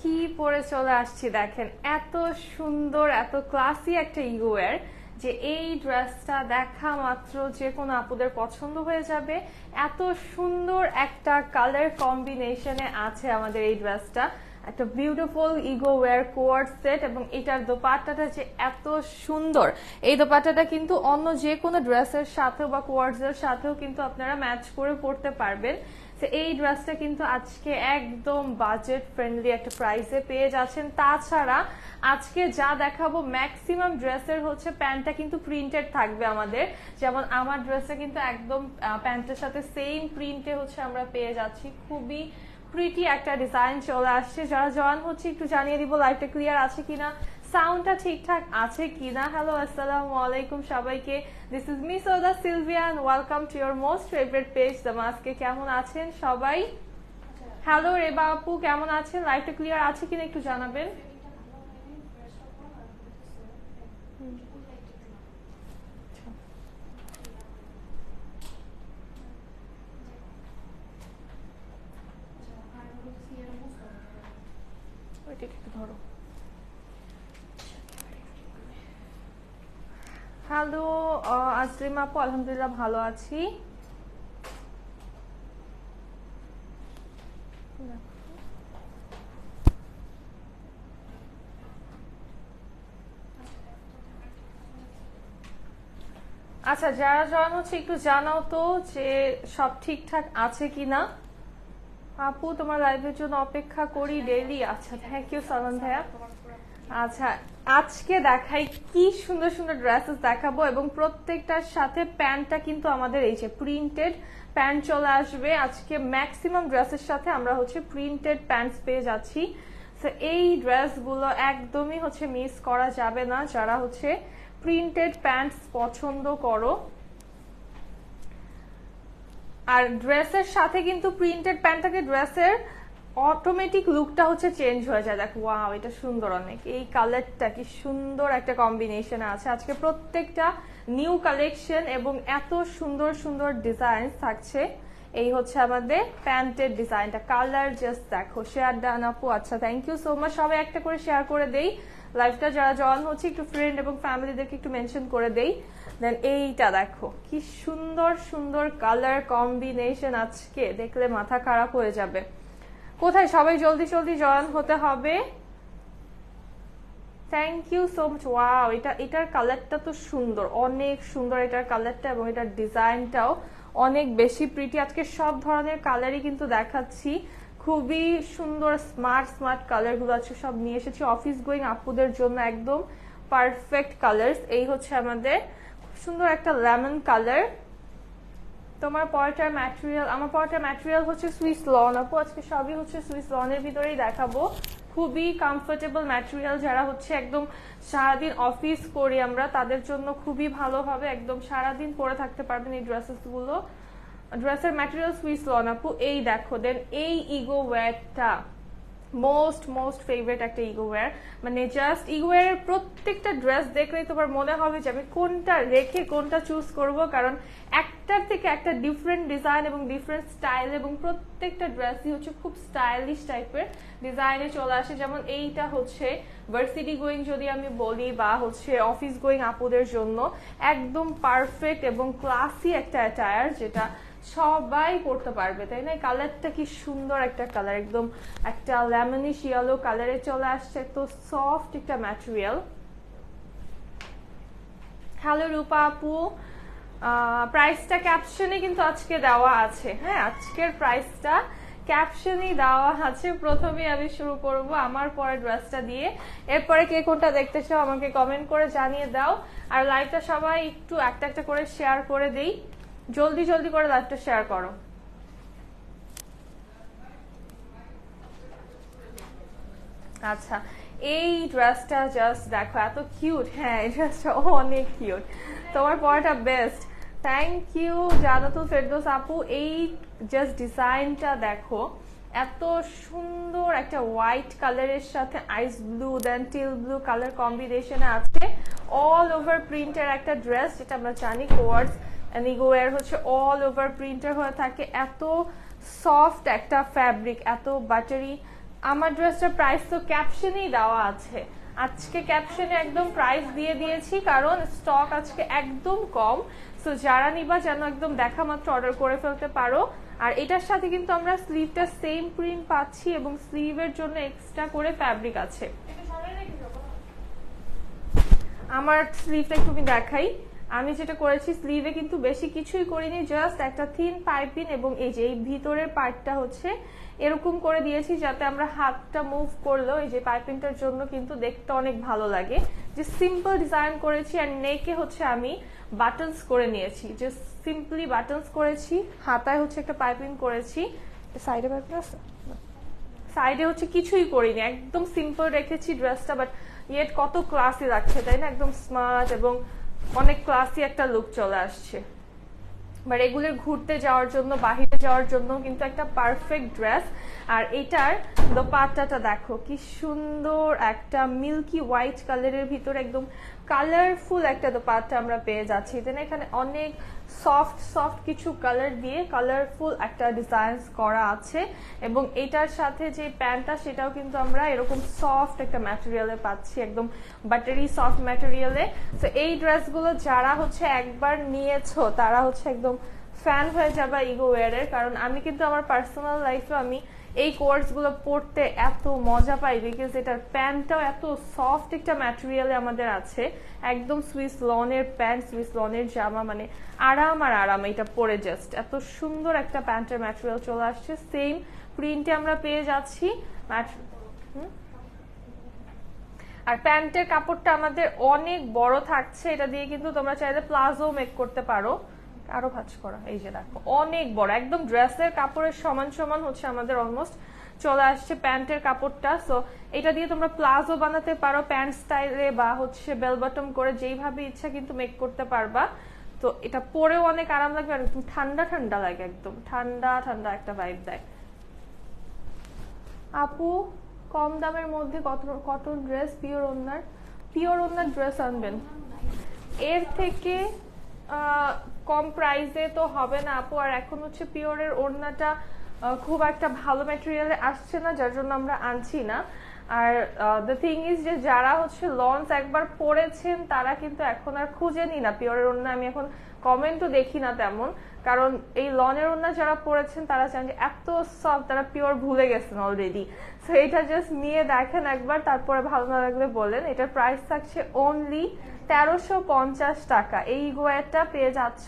কি পরে চলে আসছি দেখেন, এত সুন্দর এত ক্লাসি একটা ইগোয়ার যে এই ড্রেসটা দেখা মাত্র যে কোনো আপুদের পছন্দ হয়ে যাবে। এত সুন্দর একটা কালার কম্বিনেশনে আছে আমাদের এই ড্রেসটা, একটা বিউটিফুল ইগো ওয়্যার কোয়ার্ড সেট, এবং এটার দোপাট্টাটা যে এত সুন্দর। এই দোপাট্টাটা কিন্তু অন্য যে কোনো ড্রেসের সাথেও বা কোয়ার্ডসের সাথেও কিন্তু আপনারা ম্যাচ করে পরতে পারবেন। এই ড্রেসটা কিন্তু আজকে একদম বাজেট ফ্রেন্ডলি একটা প্রাইসে পেয়ে যাচ্ছেন। তাছাড়া আজকে যা দেখাবো ম্যাক্সিমাম ড্রেসের হচ্ছে প্যান্টটা কিন্তু প্রিন্টেড থাকবে আমাদের, যেমন আমার ড্রেসটা কিন্তু একদম প্যান্টের সাথে সেম প্রিন্টে হচ্ছে আমরা পেয়ে যাচ্ছি। খুবই প্রিটি একটা ডিজাইন চলে আসছে। যারা জয়েন হচ্ছে একটু জানিয়ে দিব লাইভটা ক্লিয়ার আছে কিনা, সাউন্ডটা ঠিকঠাক আছে কিনা। হ্যালো, আসসালামু আলাইকুম সবাইকে। This is me Sauda Sylvia and welcome to your most favourite page দামাস্কে। কেমন আছেন সবাই? হ্যালো রেবা আপু, কেমন আছেন? লাইভটা ক্লিয়ার আছে কিনা একটু জানাবেন। ধরো। হ্যালো আসলিম আপু, আলহামদুলিল্লাহ ভালো আছি। আচ্ছা, যারা জয়েন হচ্ছে একটু জানাও তো যে সব ঠিকঠাক আছে কিনা। আপু তোমার লাইভের জন্য অপেক্ষা করি ডেইলি। আচ্ছা, থ্যাংক ইউ সালমান ভাইয়া। আচ্ছা, আজকে দেখাই কি সুন্দর সুন্দর ড্রেসেস দেখাবো, এবং প্রত্যেকটার সাথে প্যান্টটা কিন্তু আমাদের এই যে প্রিন্টেড প্যান্ট চলে আসবে। আজকে ম্যাক্সিমাম ড্রেসের সাথে আমরা হচ্ছে প্রিন্টেড প্যান্টস পেয়ে যাচ্ছি। তো এই ড্রেসগুলো একদমই হচ্ছে মিস করা যাবে না যারা হচ্ছে প্রিন্টেড প্যান্টস পছন্দ করো। আর ড্রেসের সাথে কিন্তু প্রিন্টেড প্যান্ট থাকে, ড্রেসের অটোমেটিক লুকটা হচ্ছে চেঞ্জ হয়ে যায়। দেখো, ওয়াও, এটা সুন্দর অনেক। এই কালারটা কি সুন্দর একটা কম্বিনেশন আছে। আজকে প্রত্যেকটা নিউ কালেকশন এবং এত সুন্দর সুন্দর ডিজাইন থাকছে। এই হচ্ছে আমাদের প্যান্টের ডিজাইনটা, কালার জাস্ট দেখো। শেয়ার ডান আপু, আচ্ছা থ্যাংক ইউ সো মাচ। সবাই একটা করে শেয়ার করে দেই লাইভটা। যারা জয়েন হচ্ছে একটু ফ্রেন্ড এবং ফ্যামিলিদেরকে একটু মেনশন করে দেই। দেন এইটা দেখো কি সুন্দর সুন্দর কালার কম্বিনেশন, আজকে দেখলে মাথা খারাপ হয়ে যাবে। কোথায় সবাই জলদি জলদি জয়েন হতে হবে। Thank you so much. Wow, এটার কালারটা তো সুন্দর, অনেক সুন্দর এটার কালারটা, এবং এটার ডিজাইনটাও অনেক বেশি প্রিটি। আজকে সব ধরনের কালারই কিন্তু দেখাচ্ছি, খুবই সুন্দর স্মার্ট স্মার্ট কালার গুলো আছে সব নিয়ে এসেছি অফিস গোয়িং আপুদের জন্য, একদম পারফেক্ট কালার্স। এই হচ্ছে আমাদের সুন্দর একটা লেমন কালার। তোমার পরটার ম্যাটেরিয়াল, আমার পরটার ম্যাটেরিয়াল হচ্ছে সুইস লন আপু। আজকে সবই হচ্ছে সুইস লনের ভিতরেই দেখাবো। খুবই কমফোর্টেবল ম্যাটেরিয়াল, যারা হচ্ছে একদম সারাদিন অফিস করি আমরা তাদের জন্য খুবই ভালো হবে, একদম সারাদিন পরে থাকতে পারবেন এই ড্রেসেস গুলো। ড্রেসের ম্যাটেরিয়াল সুইস লন আপু। এই দেখো, দেন এই ইগো ওয়্যারটা মোস্ট মোস্ট ফেভারিট একটা ইগো ওয়্যার। মানে জাস্ট ইগো ওয়্যারের প্রত্যেকটা ড্রেস দেখলেই তোমার মনে হবে যে আমি কোনটা রেখে কোনটা চুজ করব, কারণ একটার থেকে একটা ডিফারেন্ট ডিজাইন এবং ডিফারেন্ট স্টাইল, এবং প্রত্যেকটা ড্রেসই হচ্ছে খুব স্টাইলিশ টাইপের ডিজাইনে চলে আসে। যেমন এইটা হচ্ছে ভার্সিটি গোয়িং যদি আমি বলি, বা হচ্ছে অফিস গোয়িং আপুদের জন্য একদম পারফেক্ট এবং ক্লাসি একটা অ্যাটায়ার, যেটা সবাই পড়তে পারবে, তাই না? কালারটা কি সুন্দর একটা কালার, একদম একটা লেমনিশ ইয়েলো কালারে চলে আসছে, তো সফট একটা ম্যাটেরিয়াল। হ্যালো রূপা আপু, প্রাইসটা ক্যাপশনে কিন্তু আজকে দেওয়া আছে। হ্যাঁ, আজকের প্রাইসটা ক্যাপশনেই দেওয়া আছে। প্রথমে আমি শুরু করব আমার পরে ড্রেসটা দিয়ে, এরপরে কে কোনটা দেখতে চাও আমাকে কমেন্ট করে জানিয়ে দাও। আর লাইভটা সবাই একটু একটা একটা করে শেয়ার করে দেই, জলদি জলদি করে লাইভটা শেয়ার করো। আচ্ছা, এই ড্রেসটা জাস্ট দেখো, এত কিউট। হ্যাঁ, এই ড্রেসটা অনেক কিউট, তোমার পরাটা best. Thank you Jannatul Ferdous আপু। এই জাস্ট ডিজাইনটা দেখো, এত সুন্দর একটা হোয়াইট কালারের সাথে আইস ব্লু দেন টিল ব্লু কালার কম্বিনেশনে আছে। অল ওভার প্রিন্টের একটা ড্রেস, যেটা আমরা জানি কোয়ার্ডস ইগো ওয়্যার হচ্ছে অল ওভার প্রিন্টার হয়ে থাকে। এত সফট একটা ফ্যাব্রিক, এত বাটারি আমার ড্রেসটার প্রাইস তো ক্যাপশনেই দেওয়া আছে, আজকে ক্যাপশনে একদম প্রাইস দিয়ে দিয়েছি কারণ স্টক আজকে একদম কম। সো যারা নিবা যেন একদম দেখা মাত্র অর্ডার করে ফেলতে পারো। আর এটার সাথে কিন্তু আমরা স্লিভটা সেম প্রিন্ট পাচ্ছি এবং স্লিভের জন্য এক্সট্রা করে ফ্যাব্রিক আছে। আমার স্লিভটা একটু আমি দেখাই। আমি যেটা করেছি স্লিভে কিন্তু বেশি কিছুই করিনি, জাস্ট একটা থিন পাইপিং এবং এই যে এই ভিতরের পার্টটা হচ্ছে এরকম করে দিয়েছি যাতে আমরা হাতটা মুভ করলেও এই যে পাইপিংটার জন্য কিন্তু দেখতে অনেক ভালো লাগে। যে সিম্পল ডিজাইন করেছি আর নেকে হচ্ছে আমি বাটনস করে নিয়েছি, যে সিম্পলি বাটনস করেছি, হাতায় হচ্ছে একটা পাইপিং করেছি। সাইডে পাইপিং আছে, সাইডে হচ্ছে কিছুই করিনি, একদম সিম্পল রেখেছি ড্রেসটা, বাট ইয়েট কত ক্লাসি লাগছে তাই না, একদম স্মার্ট এবং অনেক ক্লাসি একটা লুক চলে আসছে। বা রেগুলার ঘুরতে যাওয়ার জন্য, বাহিরে যাওয়ার জন্য কিন্তু একটা পারফেক্ট ড্রেস। আর এটার দোপাট্টাটা দেখো কি সুন্দর, একটা মিল্কি হোয়াইট কালারের ভিতরে একদম কালারফুল একটা দোপাট্টা আমরা পেয়ে যাচ্ছি। দেন এখানে অনেক সফট সফট কিছু কালার দিয়ে কালারফুল একটা ডিজাইন করা আছে এবং এটার সাথে যে প্যান্টটা সেটাও কিন্তু আমরা এরকম সফট একটা ম্যাটেরিয়ালে পাচ্ছি, একদম বাটারি সফট ম্যাটেরিয়ালে। তো এই ড্রেসগুলো যারা হচ্ছে একবার নিয়েছো তারা হচ্ছে একদম ফ্যান হয়ে যাবে ইগো ওয়্যারের, কারণ আমি কিন্তু আমার পার্সোনাল লাইফে আমি এই কোর্সগুলো পড়তে এত মজা পাই বিকজ এটার প্যান্টটাও এত সফট একটা ম্যাটেরিয়ালে আমাদের আছে, একদম সুইস লনের প্যান্ট, সুইস লনের জামা, মানে আরাম আর আরাম। এটা পরে জাস্ট এত সুন্দর একটা প্যান্টের ম্যাটেরিয়াল চলে আসছে, সেম প্রিন্টে আমরা পেয়ে যাচ্ছি। আর প্যান্টের কাপড়টা আমাদের অনেক বড় থাকছে, এটা দিয়ে কিন্তু তোমরা চাইলে প্লাজো মেক করতে পারো। আরো ভাঁজ করা, এই যে দেখো অনেক বড়, একদম ড্রেসের কাপড়ের সমান সমান হচ্ছে আমাদের অলমোস্ট চলে আসছে প্যান্টের কাপড়টা। সো এটা দিয়ে তোমরা প্লাজো বানাতে পারো প্যান্ট স্টাইলে, বা হচ্ছে বেল বটম করে যেইভাবে ইচ্ছা কিন্তু মেক করতে পারবা। তো এটা পরেও অনেক আরাম লাগবে আর একদম ঠান্ডা ঠান্ডা লাগে, একদম ঠান্ডা ঠান্ডা একটা ভাইব দেয়। আপু কম দামের মধ্যে কটন ড্রেস, পিওর ওনার ড্রেস আনবেন, এর থেকে কম প্রাইসে তো হবে না আপু। আর এখন হচ্ছে পিওরের ওড়নাটা খুব একটা ভালো ম্যাটেরিয়ালে আসছে না, যার জন্য আমরা আনছি না। আর দ্য থিং ইজ যে যারা হচ্ছে লঞ্চ একবার পরেছেন তারা কিন্তু এখন আর খুঁজেনি না পিওরের ওড়না। আমি এখন কমেন্টও দেখি না তেমন, কারণ এই লনের ওড়না যারা পরেছেন তারা চান যে এত সফট, তারা পিওর ভুলে গেছেন অলরেডি। সো এটা জাস্ট নিয়ে দেখেন একবার, তারপরে ভালো না লাগলে বলেন। এটার প্রাইস থাকছে অনলি 1350 টাকা। এই গোয়ারটা পেয়ে যাচ্ছ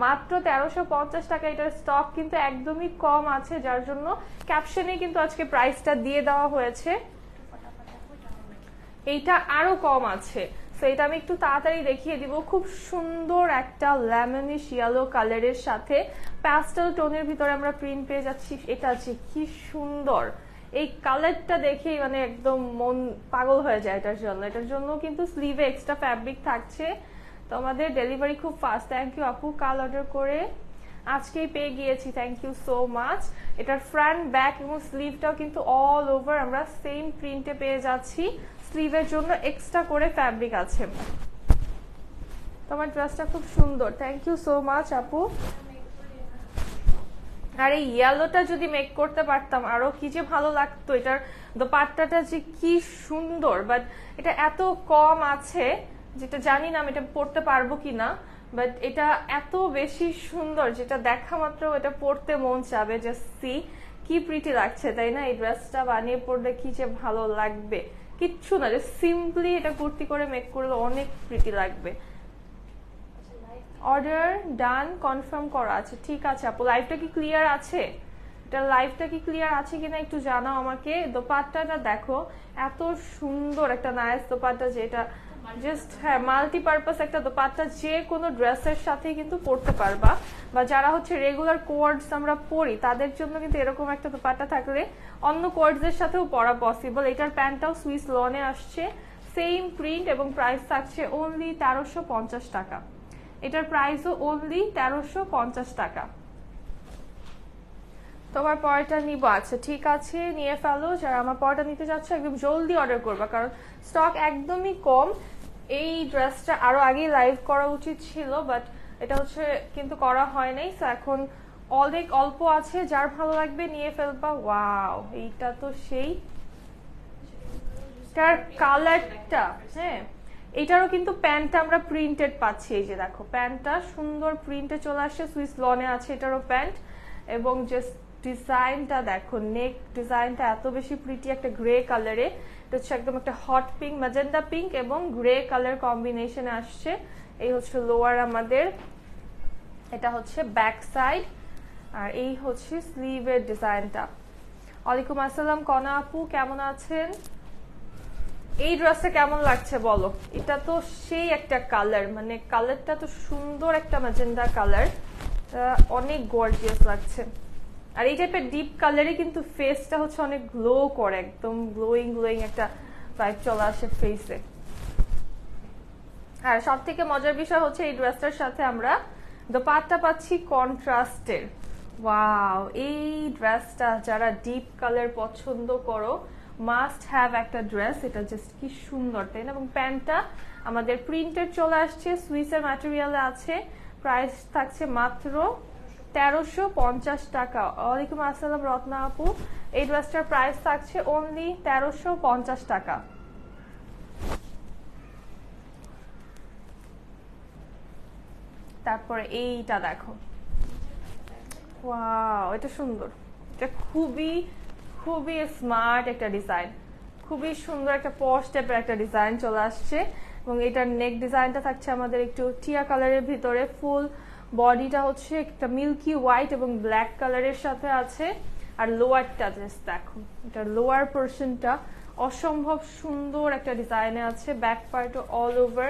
মাত্র 1350 টাকা। এটার স্টক কিন্তু একদমই কম আছে, যার জন্য ক্যাপশনে কিন্তু আজকে প্রাইসটা দিয়ে দেওয়া হয়েছে। এইটা আরো কম আছে, তো এটা আমি একটু তাড়াতাড়ি দেখিয়ে দিব। খুব সুন্দর একটা লেমনিশ ইয়েলো কালারের সাথে প্যাস্টেল টোনের ভিতরে আমরা প্রিন্ট পেয়ে যাচ্ছি। এটা আছে কি সুন্দর, এই কালারটা দেখেই মানে একদম মন পাগল হয়ে যায় এটার জন্য। এটার জন্য কিন্তু স্লিভে এক্সট্রা ফ্যাব্রিক থাকছে। তো আমাদের ডেলিভারি খুব ফাস্ট। থ্যাংক ইউ আপু, কাল অর্ডার করে আজকেই পেয়ে গিয়েছি, থ্যাংক ইউ সো মাচ। এটার ফ্রন্ট, ব্যাক এবং স্লিভটাও কিন্তু অল ওভার আমরা সেম প্রিন্টে পেয়ে যাচ্ছি। স্লিভের জন্য এক্সট্রা করে ফ্যাব্রিক আছে। তোমার ড্রেসটা খুব সুন্দর, থ্যাংক ইউ সো মাচ আপু। আর এই ইয়েলোটা যদি মেক করতে পারতাম আরো কি যে ভালো লাগতো। এটার দোপাট্টাটা যে কি সুন্দর, বাট এটা এত কম আছে যেটা জানি না আমি এটা পরতে পারবো কিনা, বাট এটা এত বেশি সুন্দর যেটা দেখা মাত্র এটা পরতে মন চাবে। জাস্ট সি কি প্রিটি লাগছে তাই না, এই ড্রেসটা বানিয়ে পরলে কি যে ভালো লাগবে। কিচ্ছু না, যে সিম্পলি এটা কুর্তি করে মেক করলে অনেক প্রিটি লাগবে। অর্ডার ডান, কনফার্ম করা আছে, ঠিক আছে আপু। লাইভটা কি ক্লিয়ার আছে? এটা লাইভটা কি ক্লিয়ার আছে কিনা একটু জানাও আমাকে। দোপাট্টাটা দেখো এত সুন্দর একটা নাইস দোপাট্টা, যেটা জাস্ট হ্যাঁ মাল্টিপারপাস একটা দোপাট্টা, যে কোনো ড্রেসের সাথে কিন্তু পরতে পারবা। বা যারা হচ্ছে রেগুলার কোয়ার্ডস আমরা পরি তাদের জন্য কিন্তু এরকম একটা দোপাট্টা থাকলে অন্য কোয়ার্ডস এর সাথেও পরা পসিবল। এটার প্যান্টটাও সুইস লনে আসছে, সেম প্রিন্ট এবং প্রাইস থাকছে অনলি 1350 টাকা। এটার প্রাইসও অনলি 1350 টাকা। তোমার পরেরটা নিব, আচ্ছা ঠিক আছে নিয়ে ফেলো। যারা আমার পরেরটা নিতে যাচ্ছে একদম জলদি অর্ডার করবা, কারণ স্টক একদমই কম। এই ড্রেসটা আরো আগেই লাইভ করা উচিত ছিল, বাট এটা হচ্ছে কিন্তু করা হয় নাই। সো এখন অনেক অল্প আছে, যার ভালো লাগবে নিয়ে ফেলবা। ওয়াও, এইটা তো সেই, এটার কালারটা, হ্যাঁ এটারও কিন্তু প্যান্টটা আমরা প্রিন্টেড পাচ্ছি। এই যে দেখো প্যান্টটা সুন্দর প্রিন্টে চলে আসছে, সুইস লনে আছে এটারও প্যান্ট। এবং জাস্ট ডিজাইনটা দেখো, নেক ডিজাইনটা এত বেশি প্রিটি, একটা গ্রে কালারে, এটা হচ্ছে একদম একটা হট পিঙ্ক, ম্যাজেন্ডা পিঙ্ক এবং গ্রে কালার কম্বিনেশনে আসছে। এই হচ্ছে লোয়ার আমাদের, এটা হচ্ছে ব্যাক সাইড, আর এই হচ্ছে স্লিভের ডিজাইনটা। ওয়ালাইকুম আসসালাম কনা আপু, কেমন আছেন? এই ড্রেসটা কেমন লাগছে বলো? এটা তো সেই একটা কালার, মানে কালারটা তো সুন্দর একটা ম্যাজেন্ডা কালার, অনেক গর্জিয়াস লাগছে। আর এই টাইপের ডিপ কালারে কিন্তু ফেসটা হচ্ছে অনেক গ্লো করে, একদম গ্লোয়িং গ্লোয়িং একটা ভাইব চলে আসে ফেসে। আর সব থেকে মজার বিষয় হচ্ছে এই ড্রেসটার সাথে আমরা দোপাট্টা পাচ্ছি কন্ট্রাস্টের। ওয়াও, এই ড্রেসটা যারা ডিপ কালার পছন্দ করো মাস্ট হ্যাভ একটা ড্রেস, এটা জাস্ট কি সুন্দর, তাই না? এবং প্যান্টটা আমাদের প্রিন্টেড চলে আসছে, সুইসের ম্যাটেরিয়ালে আছে, প্রাইস থাকছে মাত্র 1350 টাকা। ওয়ালাইকুম আসসালাম রত্না আপু, এই ড্রেসটার প্রাইস থাকছে অনলি 1350 টাকা। তারপরে এইটা দেখো, ওয়াও এটা সুন্দর, এটা খুবই খুবই স্মার্ট একটা ডিজাইন, খুবই সুন্দর একটা পশ টাইপের একটা ডিজাইন চলে আসছে। এবং এটার নেক ডিজাইনটা থাকছে আমাদের একটু টিয়া কালারের ভিতরে, ফুল বডিটা হচ্ছে একটা মিল্কি হোয়াইট এবং ব্ল্যাক কালারের সাথে আছে। আর লোয়ারটা জাস্ট দেখো, এটার লোয়ার পোর্শনটা অসম্ভব সুন্দর একটা ডিজাইনে আছে, ব্যাক পার্টও অল ওভার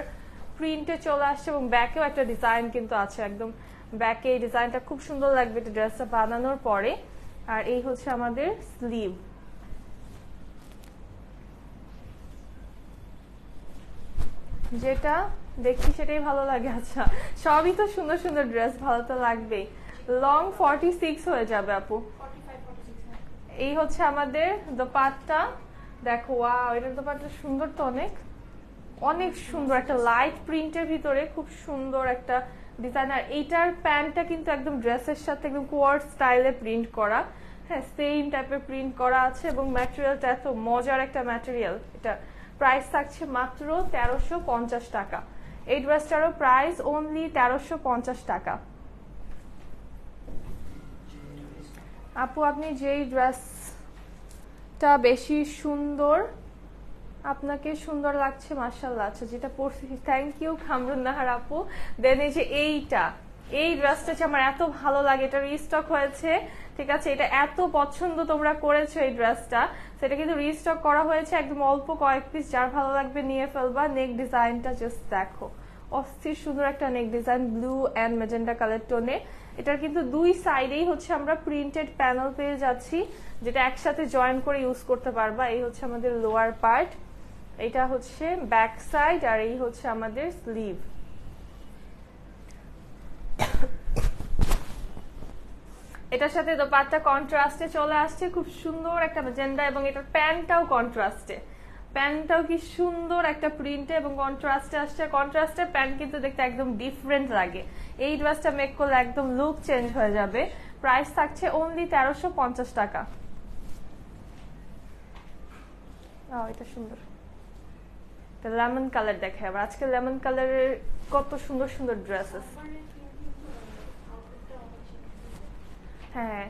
প্রিন্টে চলে আসছে এবং ব্যাকেও একটা ডিজাইন কিন্তু আছে, একদম ব্যাকে এই ডিজাইনটা খুব সুন্দর লাগবে এটা ড্রেসটা বানানোর পরে। আর এই হচ্ছে আমাদের স্লিভ, যেটা দেখি সেটাই ভালো লাগে। আচ্ছা, সবই তো সুন্দর সুন্দর ড্রেস, ভালো তো লাগবেই। লং 46 হয়ে যাবে আপু। এই হচ্ছে আমাদের দোপাট্টা, দেখো ওয়াও, এটার দোপাট্টা সুন্দর তো, অনেক অনেক সুন্দর একটা লাইট প্রিন্টের ভিতরে খুব সুন্দর একটা ডিজাইন। আর এইটার প্যান্টটা কিন্তু একদম ড্রেসের সাথে একদম কোয়ার্ড স্টাইলে প্রিন্ট করা, হ্যাঁ সেম টাইপের প্রিন্ট করা আছে এবং ম্যাটেরিয়ালটা এত মজার একটা ম্যাটেরিয়াল। এটা প্রাইস থাকছে মাত্র 1350 টাকা। এই ড্রেসটারও প্রাইস অনলি 1350 টাকা। আপু আপনি যেই ড্রেসটা বেশি সুন্দর, আপনাকে সুন্দর লাগছে মাশাআল্লাহ। আচ্ছা, যেটা পরছি, থ্যাংক ইউ কামরুন নাহার আপু। দেন এই যে এইটা, এই ড্রেসটা আমার এত ভালো লাগে, এটা রিস্টক হয়েছে, ঠিক আছে? এটা এত পছন্দ তোমরা করেছো এই ড্রেসটা, সেটা কিন্তু রিস্টক করা হয়েছে, একদম অল্প কয়েক পিস, যার ভালো লাগবে নিয়ে ফেলবা। নেক ডিজাইনটা জাস্ট দেখো, অস্থির সুন্দর একটা neck design, blue and magenta colour টোনে। এটার কিন্তু দুই সাইডেই হচ্ছে আমরা প্রিন্টেড প্যানেল পেয়ে যাচ্ছি, যেটা একসাথে জয়েন করে ইউজ করতে পারবা। এই হচ্ছে আমাদের লোয়ার পার্ট, এটা হচ্ছে ব্যাক সাইড, আর এই হচ্ছে আমাদের স্লিভ। এটার সাথে দোপাট্টা কন্ট্রাস্টে চলে আসছে, খুব সুন্দর একটা ম্যাজেন্ডা, এবং এটার প্যান্টটাও কন্ট্রাস্টে, প্যান্টটাও কি সুন্দর একটা প্রিন্টে এবং কন্ট্রাস্টে আসছে। কন্ট্রাস্টের প্যান্ট কিন্তু দেখতে একদম ডিফারেন্ট লাগে, এই ড্রেসটা মেক করলে একদম লুক চেঞ্জ হয়ে যাবে। প্রাইস থাকছে অনলি 1350 টাকা। এটা সুন্দর, লেমন কালার দেখে আবার, আজকে লেমন কালারের কত সুন্দর সুন্দর ড্রেসেস। হ্যাঁ,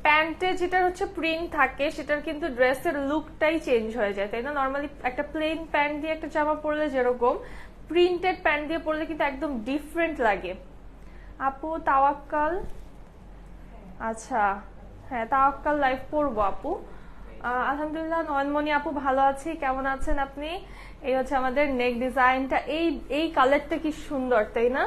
প্যান্টে যেটা হচ্ছে প্রিন্ট থাকে সেটার কিন্তু ড্রেসের লুকটাই চেঞ্জ হয়ে যায়, তাই না? নর্মালি একটা প্লেন প্যান্ট দিয়ে একটা জামা পরলে যেরকম, প্রিন্টেড প্যান্ট দিয়ে পরলে কিন্তু একদম ডিফারেন্ট লাগে। আপু তাওয়াক্কাল, আচ্ছা হ্যাঁ তাওয়াক্কাল লাইভ পড়বো আপু। আলহামদুলিল্লাহ নয়নমণি আপু ভালো আছি, কেমন আছেন আপনি? এই হচ্ছে আমাদের নেক ডিজাইনটা, এই কালারটা কি সুন্দর, তাই না?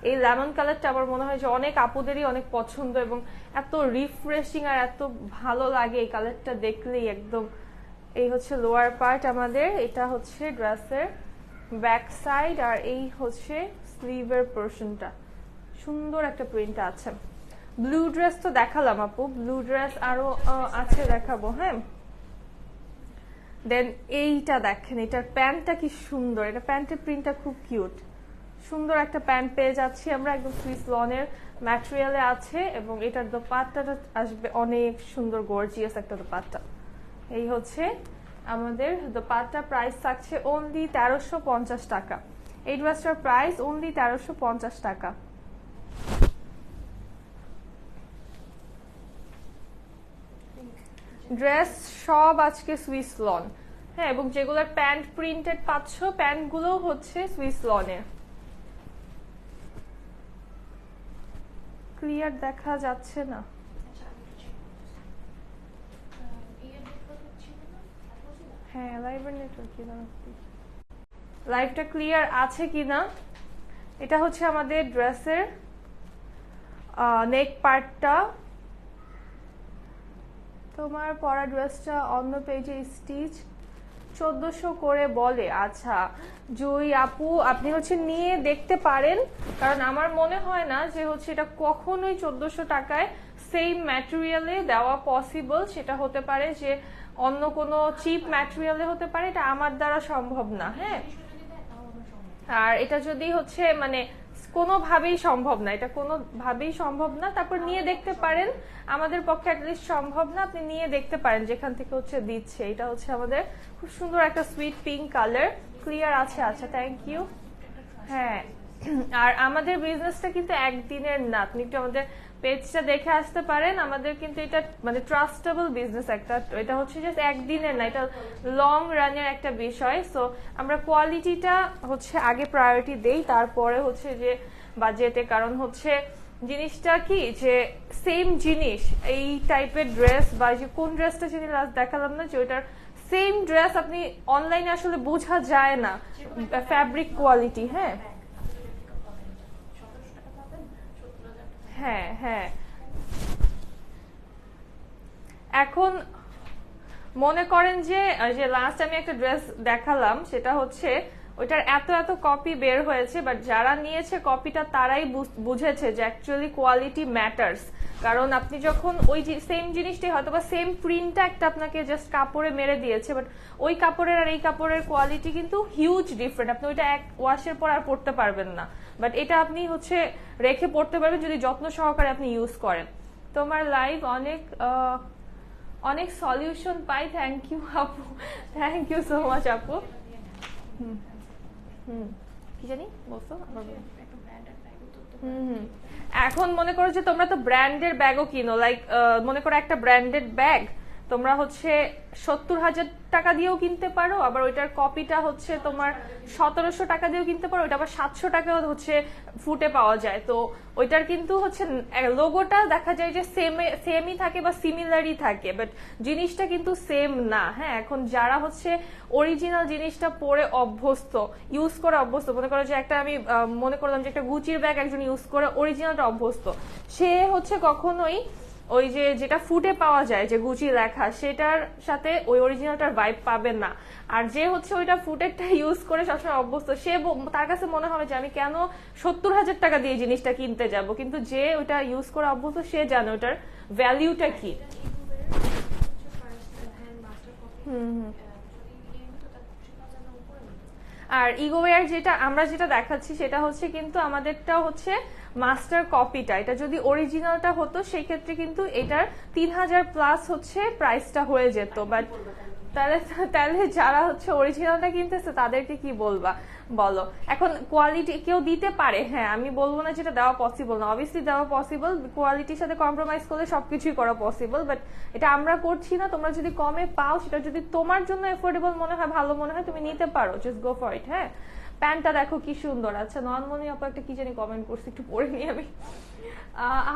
এই লেমন কালারটা আমার মনে হয় যে অনেক আপুদেরই অনেক পছন্দ এবং এত রিফ্রেশিং আর এত ভালো লাগে এই কালারটা দেখলেই একদম। এই হচ্ছে লোয়ার পার্ট আমাদের, এটা হচ্ছে ড্রেসের ব্যাক সাইড, আর এই হচ্ছে স্লিভের পোর্শনটা, সুন্দর একটা প্রিন্ট আছে। ব্লু ড্রেস তো দেখালাম আপু, ব্লু ড্রেস আরো আছে দেখাবো, হ্যাঁ। দেন এইটা দেখেন, এটার প্যান্টটা কি সুন্দর, এটা প্যান্টের প্রিন্টটা খুব কিউট, সুন্দর একটা প্যান্ট পেয়ে যাচ্ছি আমরা, একদম সুইস লনের ম্যাটেরিয়ালে আছে, এবং এটার দোপাট্টাটা আসবে অনেক সুন্দর গর্জিয়াস একটা দোপাট্টা। এই হচ্ছে আমাদের দোপাট্টা, প্রাইস থাকছে অনলি 1350 টাকা। এই ড্রেসটার প্রাইস অনলি 1350 টাকা। ড্রেস সব আজকে সুইস লন, হ্যাঁ, এবং যেগুলোর প্যান্ট প্রিন্টেড পাচ্ছ প্যান্টগুলো হচ্ছে সুইস লনের। ক্লিয়ার দেখা যাচ্ছে না? হ্যাঁ, লাইভের নেটওয়ার্ক কি না, লাইভটা ক্লিয়ার আছে কিনা। এটা হচ্ছে আমাদের ড্রেসের নেক পার্টটা। তোমার পরা ড্রেসটা অন্য পেজে স্টিচ 1400 করে বলে। আচ্ছা জুই আপু, আপনি হচ্ছে নিয়ে দেখতে পারেন, কারণ আমার মনে হয় না যে হচ্ছে এটা কখনোই 1400 টাকায় সেম ম্যাটেরিয়ালে দেওয়া পসিবল। সেটা হতে পারে যে অন্য কোনো চিপ ম্যাটেরিয়ালে হতে পারে, এটা আমার দ্বারা সম্ভব না। হ্যাঁ, আর এটা যদি হচ্ছে মানে কোনোভাবেই সম্ভব না, এটা কোনোভাবেই সম্ভব না। তারপর নিয়ে দেখতে পারেন, আমাদের পক্ষে অ্যাটলিস্ট সম্ভব না, আপনি নিয়ে দেখতে পারেন যেখান থেকে হচ্ছে দিচ্ছে। এটা হচ্ছে আমাদের খুব সুন্দর একটা সুইট পিঙ্ক কালার। ক্লিয়ার আছে? আচ্ছা, থ্যাংক ইউ। হ্যাঁ, আর আমাদের বিজনেসটা কিন্তু একদিনের না, আপনি একটু আমাদের পেজটা দেখে আসতে পারেন। আমাদের কিন্তু এটা মানে ট্রাস্টেবল বিজনেস একটা, এটা হচ্ছে জাস্ট একদিনের না, এটা লং রানের একটা বিষয়। সো আমরা কোয়ালিটিটা হচ্ছে আগে প্রায়োরিটি দেই, তারপরে হচ্ছে যে বাজেটে। কারণ হচ্ছে জিনিসটা কি যে সেম জিনিস, এই টাইপের ড্রেস বা যে কোন ড্রেসটা যিনি লাস্ট দেখালাম না, যে ওইটার সেম ড্রেস আপনি অনলাইনে আসলে বোঝা যায় না ফ্যাব্রিক কোয়ালিটি। হ্যাঁ হ্যাঁ হ্যাঁ, এখন মনে করেন যে লাস্ট আমি একটা ড্রেস দেখালাম, সেটা হচ্ছে ওইটার এত এত কপি বের হয়েছে, বাট যারা নিয়েছে কপিটা তারাই বুঝেছে যে অ্যাকচুয়ালি কোয়ালিটি ম্যাটার্স। কারণ আপনি যখন ওই সেম জিনিসটাই হয়তো বা সেম প্রিন্টটা একটা আপনাকে জাস্ট কাপড়ে মেরে দিয়েছে, বাট ওই কাপড়ের আর এই কাপড়ের কোয়ালিটি কিন্তু হিউজ ডিফারেন্ট। আপনি ওইটা এক ওয়াশের পর আর পরতে পারবেন না, বাট এটা আপনি হচ্ছে রেখে পড়তে পারবেন যদি যত্ন সহকারে আপনি ইউজ করেন। তোমার লাইভ অনেক অনেক সলিউশন পাই। থ্যাংক ইউ আপু, থ্যাংক ইউ সো মাচ আপু। কি জানি বলছো? এখন মনে করো যে তোমরা তো ব্র্যান্ডের ব্যাগও কিনো, লাইক মনে করো একটা ব্র্যান্ডেড ব্যাগ তোমরা হচ্ছে 70,000 টাকা দিয়েও কিনতে পারো, আবার ওইটার কপিটা হচ্ছে তোমার 1700 টাকা দিয়েও কিনতে পারো, ওইটা আবার 700 টাকাও হচ্ছে ফুটে পাওয়া যায়। তো ওইটার কিন্তু হচ্ছে লোগোটা দেখা যায় যে সেমই থাকে বা সিমিলারই থাকে, বাট জিনিসটা কিন্তু সেম না। হ্যাঁ, এখন যারা হচ্ছে অরিজিনাল জিনিসটা পরে অভ্যস্ত, ইউজ করে অভ্যস্ত, মনে করো যে একটা আমি মনে করলাম যে একটা গুচির ব্যাগ একজন ইউজ করে অরিজিনালটা অভ্যস্ত, সে হচ্ছে কখনোই ওই যে যেটা ফুটে পাওয়া যায় যে গুচি লেখা, সেটার সাথে ওই অরিজিনালটার ভাইব পাবেন না। আর যে হচ্ছে ওইটা ফুটেরটা ইউজ করে সবসময় অভ্যস্ত, সে তার কাছে মনে হবে যে আমি কেন 70,000 টাকা দিয়ে জিনিসটা কিনতে যাব, কিন্তু যে ওইটা ইউজ করে অভ্যস্ত সে জানে ওটার ভ্যালিউটা কি। আর ইগোওয়্যার যেটা আমরা যেটা দেখাচ্ছি সেটা হচ্ছে কিন্তু আমাদেরটা হচ্ছে মাস্টার কপিটা। এটা যদি অরিজিনালটা হতো সেই ক্ষেত্রে কিন্তু এটার 3000 প্লাস হচ্ছে প্রাইসটা হয়ে যেত, বাট তাহলে যারা হচ্ছে অরিজিনালটা কিনতেছে তাদেরকে কি বলবা বলো? এখন কোয়ালিটি কেউ দিতে পারে, হ্যাঁ, আমি বলবো না যেটা দেওয়া পসিবল না, অবভিয়াসলি দেওয়া পসিবল, কোয়ালিটির সাথে কম্প্রোমাইজ করলে সবকিছুই করা পসিবল, বাট এটা আমরা করছি না। তোমরা যদি কমে পাও, সেটা যদি তোমার জন্য এফোর্ডেবল মনে হয়, ভালো মনে হয়, তুমি নিতে পারো, জাস্ট গো ফর ইট। হ্যাঁ, প্যান্টটা দেখো কি সুন্দর। আচ্ছা, নয়নমণি আপু একটা কি জানি কমেন্ট করছে, একটু পড়ে নিই আমি।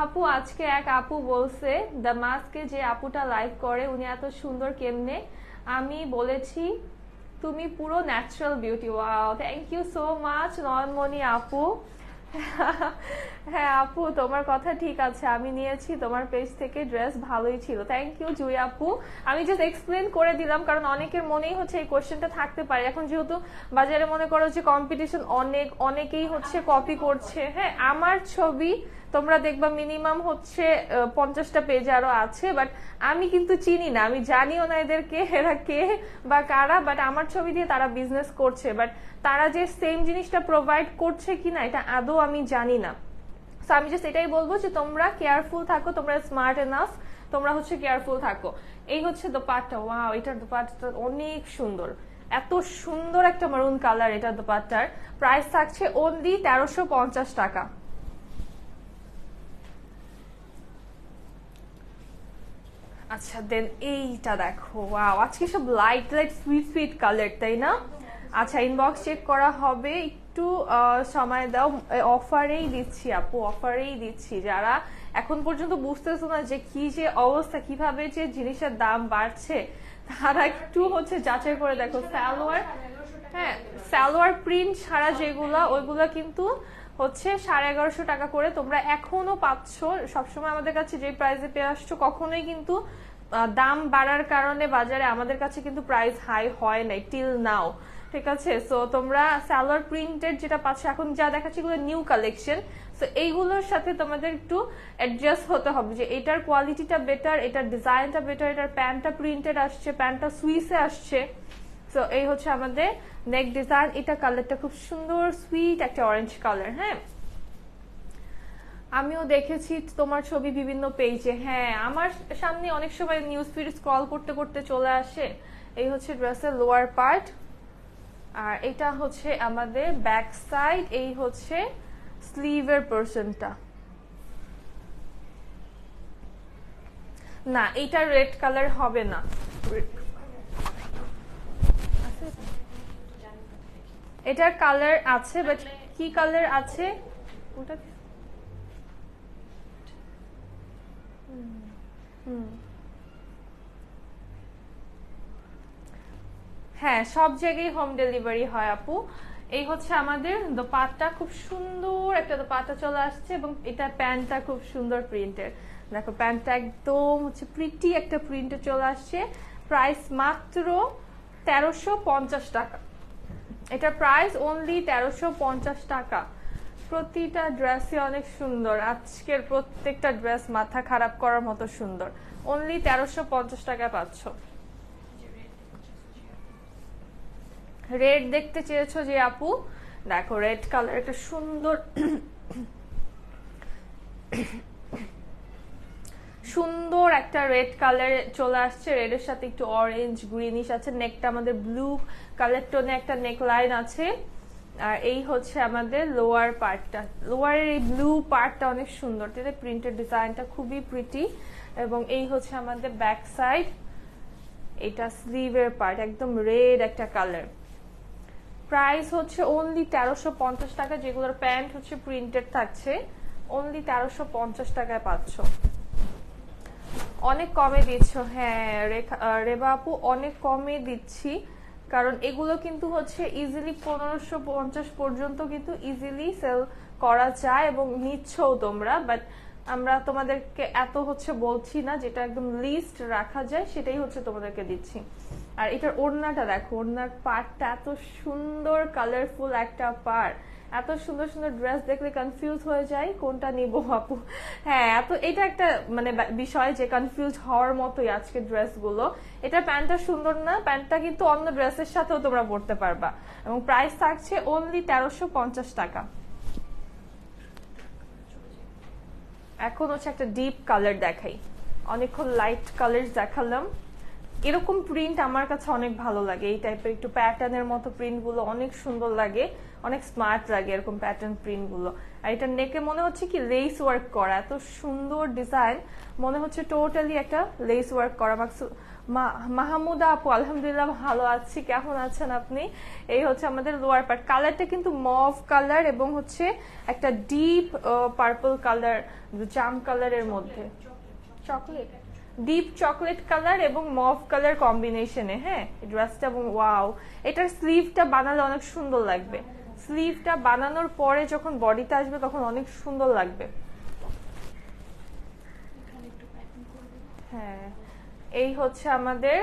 আপু আজকে এক আপু বলছে দ্য মাস্কে যে আপুটা লাইভ করে উনি এত সুন্দর কেমনে, আমি বলেছি তুমি পুরো natural beauty. Wow, thank you so much Nayanmoni আপু। হ্যাঁ আপু, তোমার কথা ঠিক আছে, আমি নিয়েছি তোমার পেজ থেকে ড্রেস, ভালোই ছিল। থ্যাংক ইউ জুই আপু। আমি জাস্ট এক্সপ্লেন করে দিলাম, কারণ অনেকের মনেই হচ্ছে এই কোশ্চেনটা থাকতে পারে। এখন যেহেতু বাজারে মনে করো যে কম্পিটিশন অনেকেই হচ্ছে কপি করছে। হ্যাঁ, আমার ছবি তোমরা দেখবা মিনিমাম হচ্ছে 50টা পেজ আরো আছে, বাট আমি কিন্তু চিনি না, আমি জানিও না এদেরকে, এরা কে বা কারা, বাট আমার ছবি দিয়ে তারা বিজনেস করছে, বাট তারা যে সেম জিনিসটা প্রোভাইড করছে কিনা এটা আদৌ আমি জানি না। সো আমি জাস্ট এটাই বলবো যে তোমরা কেয়ারফুল থাকো, তোমরা স্মার্ট এনাফ, তোমরা হচ্ছে কেয়ারফুল থাকো। এই হচ্ছে দোপাট্টা, ওয়াও এটার দোপাট্টা অনেক সুন্দর, এত সুন্দর একটা মারুন কালার এটা দোপাট্টার। প্রাইস থাকছে অনলি 1350 টাকা। আচ্ছা দেন এইটা দেখো, ওয়াও আজকে সব light light sweet sweet colour, তাই না? আচ্ছা ইনবক্স চেক করা হবে, একটু সময় দাও, অফারেই দিচ্ছি আপু, অফারেই দিচ্ছি। যারা এখন পর্যন্ত বুঝতেছো না যে কি যে অবস্থা, কিভাবে যে জিনিসের দাম বাড়ছে, তারা একটু হচ্ছে যাচাই করে দেখো। সালোয়ার, হ্যাঁ সালোয়ার প্রিন্ট ছাড়া যেগুলা, ওইগুলা কিন্তু হচ্ছে 1150 টাকা করে তোমরা এখনো পাচ্ছ। সবসময় আমাদের কাছে যে প্রাইসে পেয়ে আসছো, কখনোই কিন্তু দাম বাড়ার কারণে বাজারে আমাদের কাছে কিন্তু প্রাইস হাই হয় নাই টিল নাও, ঠিক আছে? সো তোমরা সালোয়ার প্রিন্টেড যেটা পাচ্ছ, এখন যা দেখাচ্ছি এগুলো নিউ কালেকশন। সো এইগুলোর সাথে তোমাদের একটু অ্যাডজাস্ট হতে হবে যে এটার কোয়ালিটিটা বেটার, এটার ডিজাইনটা বেটার, এটার প্যান্টটা প্রিন্টেড আসছে, প্যান্টটা সুইসে আসছে। সো এই হচ্ছে আমাদের নেক ডিজাইন। এটা কালারটা খুব সুন্দর সুইট একটা অরেঞ্জ কালার। হ্যাঁ আমিও দেখেছি তোমার ছবি বিভিন্ন পেজে, হ্যাঁ আমার সামনে অনেক সময় নিউজ ফিড স্ক্রল করতে করতে চলে আসে। এই হচ্ছে ড্রেসের লোয়ার পার্ট, আর এটা হচ্ছে আমাদের ব্যাক সাইড, এই হচ্ছে স্লিভের পোরশনটা। না এটা রেড কালার হবে না, এটার কালার আছে, বাট কি কালার আছে ওটা? হ্যাঁ সব জায়গায় হোম ডেলিভারি হয় আপু। এই হচ্ছে আমাদের দোপাট্টা, খুব সুন্দর একটা দোপাট্টা চলে আসছে, এবং এটা প্যান্টটা খুব সুন্দর প্রিন্টের। দেখো প্যান্টটা একদম হচ্ছে প্রিটি একটা প্রিন্টে চলে আসছে। প্রাইস মাত্র 1350 টাকা, এটা প্রাইস অনলি 1350 টাকা। প্রতিটা ড্রেসই অনেক সুন্দর, আজকের প্রত্যেকটা ড্রেস মাথা খারাপ করার মতো সুন্দর। অনলি 1350 টাকা পাচ্ছ। রেড দেখতে চেয়েছো যে আপু, দেখো রেড কালার একটা সুন্দর সুন্দর একটা রেড কালার চলে আসছে, রেডের সাথে একটু অরেঞ্জ গ্রিনিশ আছে। নেকটা আমাদের ব্লু কালার টোনে একটা নেক লাইন আছে, আর এই হচ্ছে আমাদের লোয়ার পার্টটা। লোয়ারের এই ব্লু পার্টটা অনেক সুন্দর, প্রিন্টেড ডিজাইনটা খুবই প্রিটি। এবং এই হচ্ছে আমাদের ব্যাক সাইড, এটা স্লিভের পার্ট, একদম রেড একটা কালার। প্রাইস হচ্ছে অনলি 1350 টাকা, যেগুলোর প্যান্ট হচ্ছে প্রিন্টেড থাকছে। অনলি 1350 টাকায় পাচ্ছ, অনেক কমে দিচ্ছ। হ্যাঁ রেবা আপু অনেক কমে দিচ্ছি, কারণ এগুলো কিন্তু হচ্ছে ইজিলি 1550 পর্যন্ত কিন্তু ইজিলি সেল করা যায়, এবং নিচ্ছও তোমরা। বাট আমরা তোমাদেরকে এত হচ্ছে বলছি না, যেটা একদম লিস্ট রাখা যায় সেটাই হচ্ছে তোমাদেরকে দিচ্ছি। আর এটার ওড়নাটা দেখো, ওড়নার পার্টটা এত সুন্দর, কালারফুল একটা পার্ট। এত সুন্দর সুন্দর ড্রেস দেখলে কনফিউজ হয়ে যায় কোনটা নিবো আপু। হ্যাঁ এত এটা একটা মানে বিষয় যে কনফিউজ হওয়ার মতোই আজকে ড্রেসগুলো। এটা প্যান্টটা সুন্দর না, প্যান্টটা কিন্তু অন্য ড্রেসের সাথেও তোমরা পরতে পারবা, এবং প্রাইস থাকছে অনলি 1350 টাকা। এখন হচ্ছে একটা ডিপ কালার দেখাই, অনেকক্ষণ লাইট কালার দেখালাম। এরকম প্রিন্ট আমার কাছে অনেক ভালো লাগে, এই টাইপের একটু প্যাটার্নের মতো প্রিন্ট গুলো অনেক সুন্দর লাগে, অনেক স্মার্ট লাগে এরকম প্যাটার্ন প্রিন্ট গুলো। আর এটা নেকে মনে হচ্ছে কি লেস ওয়ার্ক করা, এত সুন্দর ডিজাইন, মনে হচ্ছে টোটালি একটা লেস ওয়ার্ক করা। মাহমুদা আপু আলহামদুলিল্লাহ ভালো আছি, কেমন আছেন আপনি? এই হচ্ছে আমাদের লোয়ার পার্ট, কালারটা কিন্তু মভ কালার এবং হচ্ছে একটা ডিপ পার্পল কালার, জাম কালারের মধ্যে চকলেট, ডিপ চকলেট কালার এবং মভ কালার কম্বিনেশনে। হ্যাঁ ড্রেসটা, এবং ওয়াও এটার স্লিভটা বানালে অনেক সুন্দর লাগবে, স্লিভটা বানানোর পরে যখন বডিতে আসবে তখন অনেক সুন্দর লাগবে। হ্যাঁ এই হচ্ছে আমাদের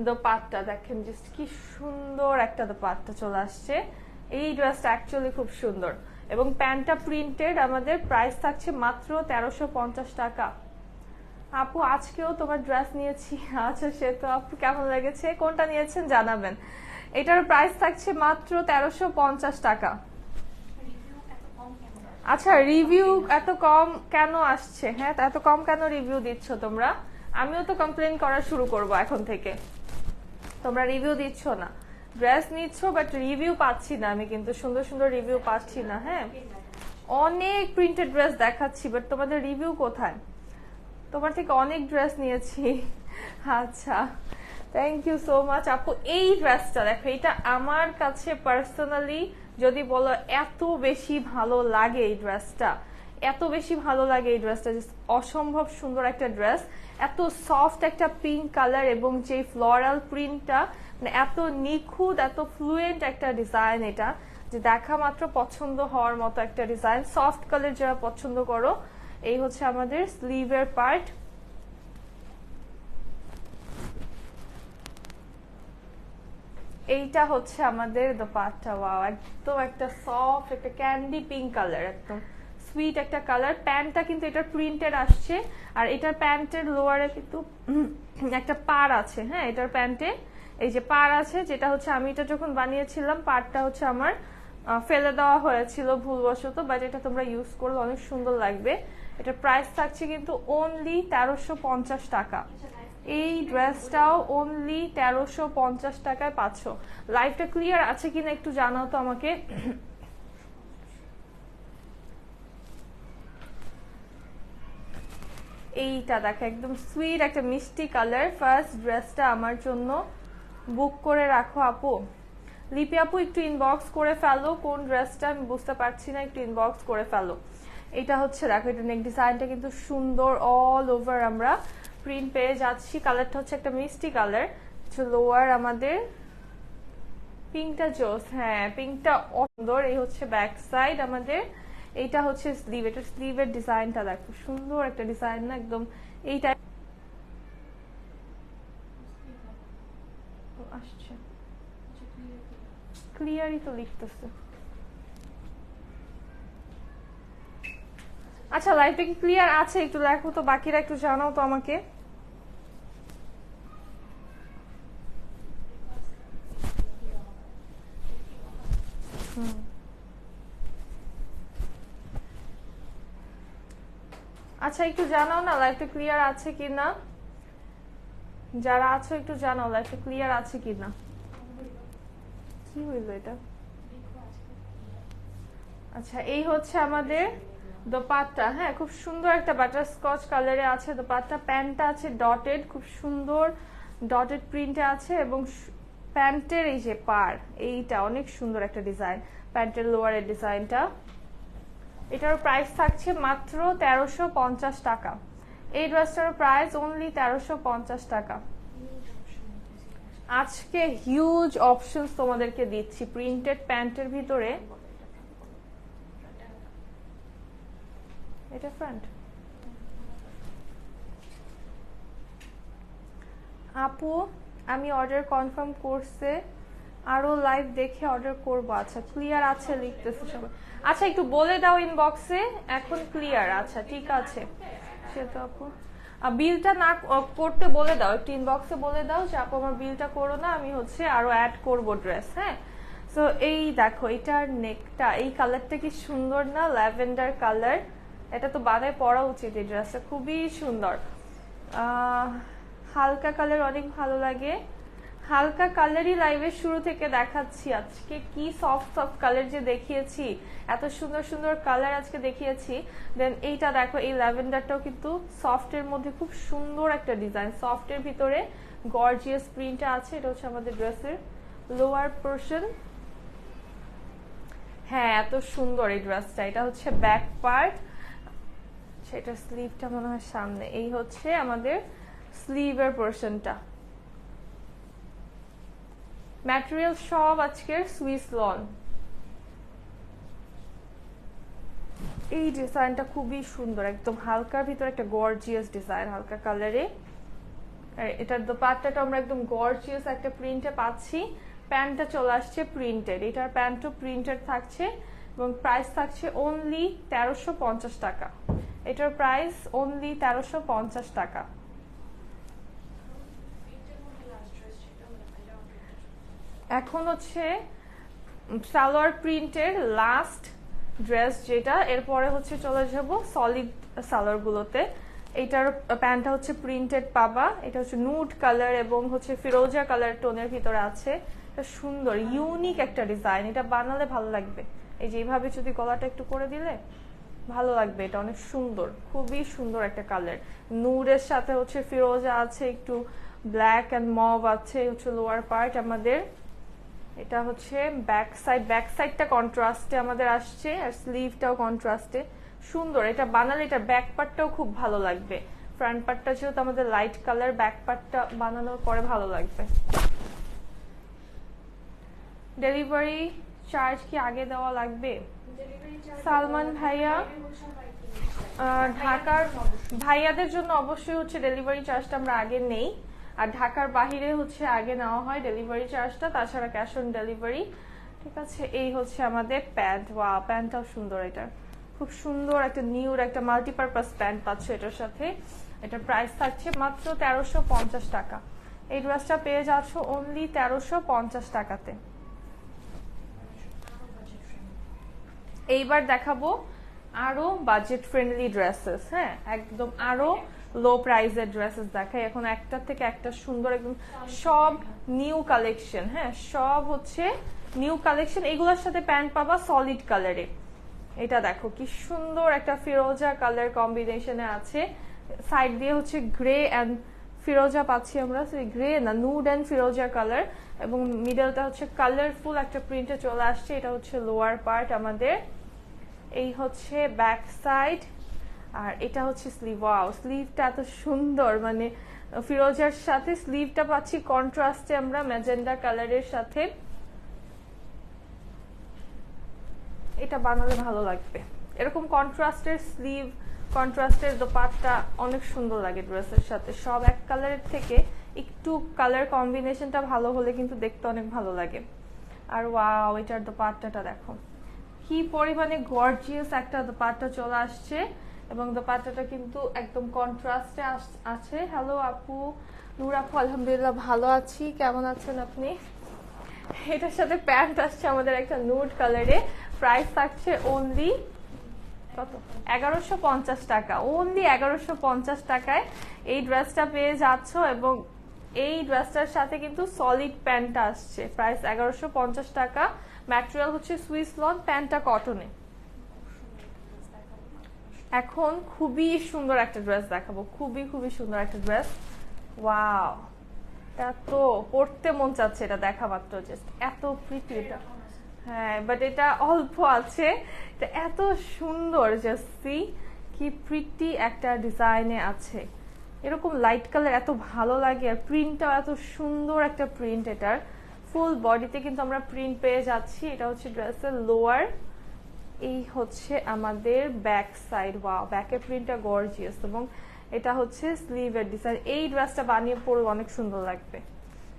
দোপাট্টা, দেখেন জাস্ট কি সুন্দর একটা দোপাট্টা চলে আসছে। এই ড্রেসটা অ্যাকচুয়ালি খুব সুন্দর, এবং প্যান্টটা প্রিন্টেড, আমাদের প্রাইস থাকছে মাত্র 1350 টাকা। আপু আজকেও তোমার ড্রেস নিয়েছি। আচ্ছা, সে তো আপু কেমন লেগেছে, কোনটা নিয়েছেন জানাবেন। এটার প্রাইস থাকছে মাত্র 1350 টাকা। আচ্ছা, রিভিউ এত কম কেন আসছে? হ্যাঁ, এত কম কেন রিভিউ দিচ্ছ তোমরা? আমিও তো কমপ্লেন করা শুরু করব এখন থেকে। তোমরা রিভিউ দিচ্ছ না, ড্রেস নিচ্ছ বাট রিভিউ পাচ্ছি না আমি, কিন্তু সুন্দর সুন্দর রিভিউ পাচ্ছি না। হ্যাঁ, অনেক প্রিন্টেড ড্রেস দেখাচ্ছি বাট তোমাদের রিভিউ কোথায়? তোমার থেকে অনেক ড্রেস নিয়েছি। আচ্ছা, থ্যাংক ইউ সো মাচ আপু। এই ড্রেসটা দেখো, এটা আমার কাছে পার্সোনালি যদি বলো এত বেশি ভালো লাগে এই ড্রেসটা, এত বেশি ভালো লাগে এই ড্রেসটা, অসম্ভব সুন্দর একটা ড্রেস। এত সফট একটা পিঙ্ক কালার এবং যে ফ্লোরাল প্রিন্টটা, মানে এত নিখুঁত, এত ফ্লুয়েন্ট একটা ডিজাইন, এটা যে দেখা মাত্র পছন্দ হওয়ার মতো একটা ডিজাইন। সফট কালার যারা পছন্দ করো, এই হচ্ছে আমাদের স্লিভের পার্ট। এইটা হচ্ছে আমাদের দোপাট্টা। ওয়াও, একদম একটা সফট একটা ক্যান্ডি পিঙ্ক কালার, একদম সুইট একটা কালার। প্যান্টটা কিন্তু এটার প্রিন্টেড আসছে, আর এটার প্যান্টের লোয়ারে কিন্তু একটা পার আছে। হ্যাঁ, এটার প্যান্টে এই যে পার আছে, যেটা হচ্ছে আমি এটা যখন বানিয়েছিলাম পারটা হচ্ছে আমার ফেলে দেওয়া হয়েছিল ভুলবশত, বাট এটা তোমরা ইউজ করলে অনেক সুন্দর লাগবে। এটার প্রাইস থাকছে কিন্তু অনলি 1350 টাকা। এই ড্রেসটাও অনলি 1350 টাকায় পাচ্ছ। লাইভটা ক্লিয়ার আছে কিনা একটু জানাও তো আমাকে। এইটা দেখো, একদম সুইট একটা মিষ্টি কালার। ফার্স্ট ড্রেসটা আমার জন্য বুক করে রাখো আপু। লিপি আপু একটু ইনবক্স করে ফেলো, কোন ড্রেসটা আমি বুঝতে পারছি না, একটু ইনবক্স করে ফেলো। এটা হচ্ছে দেখো, এটা নেক ডিজাইনটা কিন্তু সুন্দর, অল ওভার আমরা প্রিন্ট পেয়ে যাচ্ছি। কালারটা হচ্ছে একটা মিষ্টি কালার। লোয়ার আমাদের পিঙ্কটা জোস, হ্যাঁ পিঙ্কটা সুন্দর। এই হচ্ছে ব্যাক সাইড আমাদের, এইটা হচ্ছে স্লিভ। এটা স্লিভের ডিজাইনটা দেখো, সুন্দর একটা ডিজাইন না একদম। এইটা আসছে, ক্লিয়ারই তো লিখতেছে। আচ্ছা, লাইভটা কি ক্লিয়ার আছে? একটু দেখো তো, বাকিরা একটু জানাও তো আমাকে। আচ্ছা, একটু জানাও না লাইভটা ক্লিয়ার আছে কিনা, যারা আছো একটু জানাও লাইভটা ক্লিয়ার আছে কিনা। কি হইলো এটা? আচ্ছা, এই হচ্ছে আমাদের দোপাট্টা। হ্যাঁ, খুব সুন্দর একটা বাটার স্কচ কালারে আছে দোপাট্টা। প্যান্টটা আছে ডটেড, খুব সুন্দর ডটেড প্রিন্টে আছে, এবং প্যান্টের এই যে পার, এইটা অনেক সুন্দর একটা ডিজাইন। প্যান্টের লোয়ারের ডিজাইনটা, এটার প্রাইস থাকছে মাত্র 1350 টাকা। এই ড্রেসটার প্রাইস অনলি 1350 টাকা। আজকে হিউজ অপশনস তোমাদেরকে দিচ্ছি প্রিন্টেড প্যান্টের ভিতরে। এটা ফ্রন্ট আপু, আমি অর্ডার কনফার্ম করছে, আরো লাইভ দেখে অর্ডার করব। আচ্ছা, ক্লিয়ার আছে লিখতেছে সবাই। আচ্ছা, একটু বলে দাও ইনবক্সে এখন ক্লিয়ার। আচ্ছা, ঠিক আছে। সে তো আপু বিলটা না করতে বলে দাও, একটু ইনবক্সে বলে দাও যে আপু আমার বিলটা করো না, আমি হচ্ছে আরো অ্যাড করব ড্রেস। হ্যাঁ, তো এই দেখো, এটার নেকটা, এই কালারটা কি সুন্দর না, ল্যাভেন্ডার কালার। এটা তো বানায় পরা উচিত, এই ড্রেসটা খুবই সুন্দর। হালকা কালার অনেক ভালো লাগে, হালকা কালারই লাইভের শুরু থেকে দেখাচ্ছি। আজকে কি সফট সফট কালার যে দেখিয়েছি, এত সুন্দর সুন্দর কালার আজকে দেখিয়েছি। দেন এইটা দেখো, এই ল্যাভেন্ডারটাও কিন্তু সফটের মধ্যে খুব সুন্দর একটা ডিজাইন, সফটের ভিতরে গর্জিয়াস প্রিন্টটা আছে। এটা হচ্ছে আমাদের ড্রেসের লোয়ার পোর্শন। হ্যাঁ, এত সুন্দর এই ড্রেসটা। এটা হচ্ছে ব্যাক পার্ট, সেটা স্লিভটা মনে হয় সামনে। এই হচ্ছে আমাদের স্লিভের পোর্শনটা। ম্যাটেরিয়াল সব আজকের সুইস লন। এই ডিজাইনটা খুবই সুন্দর, একদম হালকার ভিতরে একটা গর্জিয়াস ডিজাইন, হালকা কালারে। এটার দোপাট্টাটা আমরা একদম গর্জিয়াস একটা প্রিন্টে পাচ্ছি। প্যান্টটা চলে আসছে প্রিন্টেড, এটার প্যান্টও প্রিন্টেড থাকছে। এবং প্রাইস থাকছে অনলি 1350 টাকা। এটার প্রাইস অনলি 1350 টাকা। এখন হচ্ছে সালোয়ার প্রিন্টের লাস্ট ড্রেস যেটা, এরপরে হচ্ছে চলে যাব সলিড সালোয়ার গুলোতে। এটার প্যান্টটা হচ্ছে প্রিন্টেড পাবা, এটা হচ্ছে নুড কালার এবং হচ্ছে ফিরোজা কালার টোনের ভিতরে আছে। এটা সুন্দর ইউনিক একটা ডিজাইন, এটা বানালে ভালো লাগবে। এই যে এইভাবে যদি গলাটা একটু করে দিলে ভালো লাগবে, এটা অনেক সুন্দর, খুবই সুন্দর একটা কালার। নুডের সাথে হচ্ছে ফিরোজা আছে, একটু ব্ল্যাক অ্যান্ড মভ আছে, হচ্ছে লোয়ার পার্ট আমাদের। এটা হচ্ছে ব্যাক সাইডটা কন্ট্রাস্টে আমাদের আসছে, আর স্লিভটাও কন্ট্রাস্টে। সুন্দর, এটা বানালে এটা ব্যাক পার্টটাও খুব ভালো লাগবে। ফ্রন্ট পার্টটা যেহেতু আমাদের লাইট কালার, ব্যাক পার্টটা বানানোর পরে ভালো লাগবে। ডেলিভারি চার্জ কি আগে দেওয়া লাগবে? সালমান ভাইয়া, ঢাকার ভাইয়াদের জন্য অবশ্যই হচ্ছে ডেলিভারি চার্জটা আমরা আগে নেই, আর ঢাকার বাহিরে হচ্ছে আগে নেওয়া হয় ডেলিভারি চার্জটা, তাছাড়া ক্যাশ অন ডেলিভারি। ঠিক আছে, এই হচ্ছে আমাদের প্যান্ট। ওয়াও, প্যান্টটাও সুন্দর, এটা খুব সুন্দর একটা নিউড একটা মাল্টিপারপাস প্যান্ট পাচ্ছ এটার সাথে। এটার প্রাইস থাকছে মাত্র 1350 টাকা। এই ড্রেসটা পেয়ে যাচ্ছ অনলি 1350 টাকাতে। এইবার দেখাবো আরো বাজেট ফ্রেন্ডলি ড্রেসেস। হ্যাঁ, একদম আরো লো প্রাইসের ড্রেসেস দেখাই এখন, একটার থেকে একটা সুন্দর, একদম সব নিউ কালেকশন। হ্যাঁ, সব হচ্ছে নিউ কালেকশন। এগুলোর সাথে প্যান্ট পাবা সলিড কালারে। এটা দেখো কি সুন্দর একটা ফিরোজা কালার কম্বিনেশনে আছে, সাইড দিয়ে হচ্ছে গ্রে অ্যান্ড ফিরোজা পাচ্ছি আমরা, গ্রে না নুড অ্যান্ড ফিরোজা কালার, এবং মিডলটা হচ্ছে কালারফুল একটা প্রিন্টে চলে আসছে। এটা হচ্ছে লোয়ার পার্ট আমাদের, এই হচ্ছে ব্যাক সাইড, আর এটা হচ্ছে স্লিভ। ওয়াও, স্লিভটা এত সুন্দর, মানে ফিরোজার সাথে স্লিভটা পাচ্ছি কন্ট্রাস্টে আমরা ম্যাজেন্ডা কালারের সাথে। এটা বানালে ভালো লাগবে, এরকম কন্ট্রাস্টের স্লিভ, কন্ট্রাস্টের দোপাট্টা অনেক সুন্দর লাগে ড্রেসের সাথে। সব এক কালারের থেকে একটু কালার কম্বিনেশনটা ভালো হলে কিন্তু দেখতে অনেক ভালো লাগে। আর ওয়াও, এটার দোপাট্টাটা দেখো কি পরিমাণে গর্জিয়াস একটা দোপাট্টা চলে আসছে, এবং দোপাট্টাটা কিন্তু একদম কন্ট্রাস্টে আছে। হ্যালো আপু, নূর আপু, আলহামদুলিল্লাহ ভালো আছি, কেমন আছেন আপনি? এটার সাথে প্যান্ট আসছে আমাদের একটা নুড কালারে। প্রাইস থাকছে অনলি কত? 1150 টাকা। অনলি 1150 টাকায় এই ড্রেসটা পেয়ে যাচ্ছ, এবং এই ড্রেসটার সাথে কিন্তু সলিড প্যান্টটা আসছে। প্রাইস 1150 টাকা। ম্যাটেরিয়াল হচ্ছে সুইস লন, প্যান্টটা কটনে। এখন খুবই সুন্দর একটা ড্রেস দেখাবো, খুবই খুবই সুন্দর একটা ড্রেস। ওয়াও, এটা তো পড়তে মন চাচ্ছে, এটা দেখা মাত্র জাস্ট এত প্রিটি এটা। হ্যাঁ, বাট এটা অল্প আছে, এটা এত সুন্দর, জাস্ট সি কি প্রিটি একটা ডিজাইনে আছে। এরকম লাইট কালার এত ভালো লাগে, আর প্রিন্টটাও এত সুন্দর একটা প্রিন্ট। এটার ফুল বডিতে কিন্তু আমরা প্রিন্ট পেয়ে যাচ্ছি। এটা হচ্ছে ড্রেসের লোয়ার, এই হচ্ছে আমাদের ব্যাক সাইড। ওয়াও, ব্যাকের প্রিন্টটা গর্জিয়াস, এবং এটা হচ্ছে স্লিভের ডিজাইন। এই ড্রেসটা বানিয়ে পরে অনেক সুন্দর লাগবে।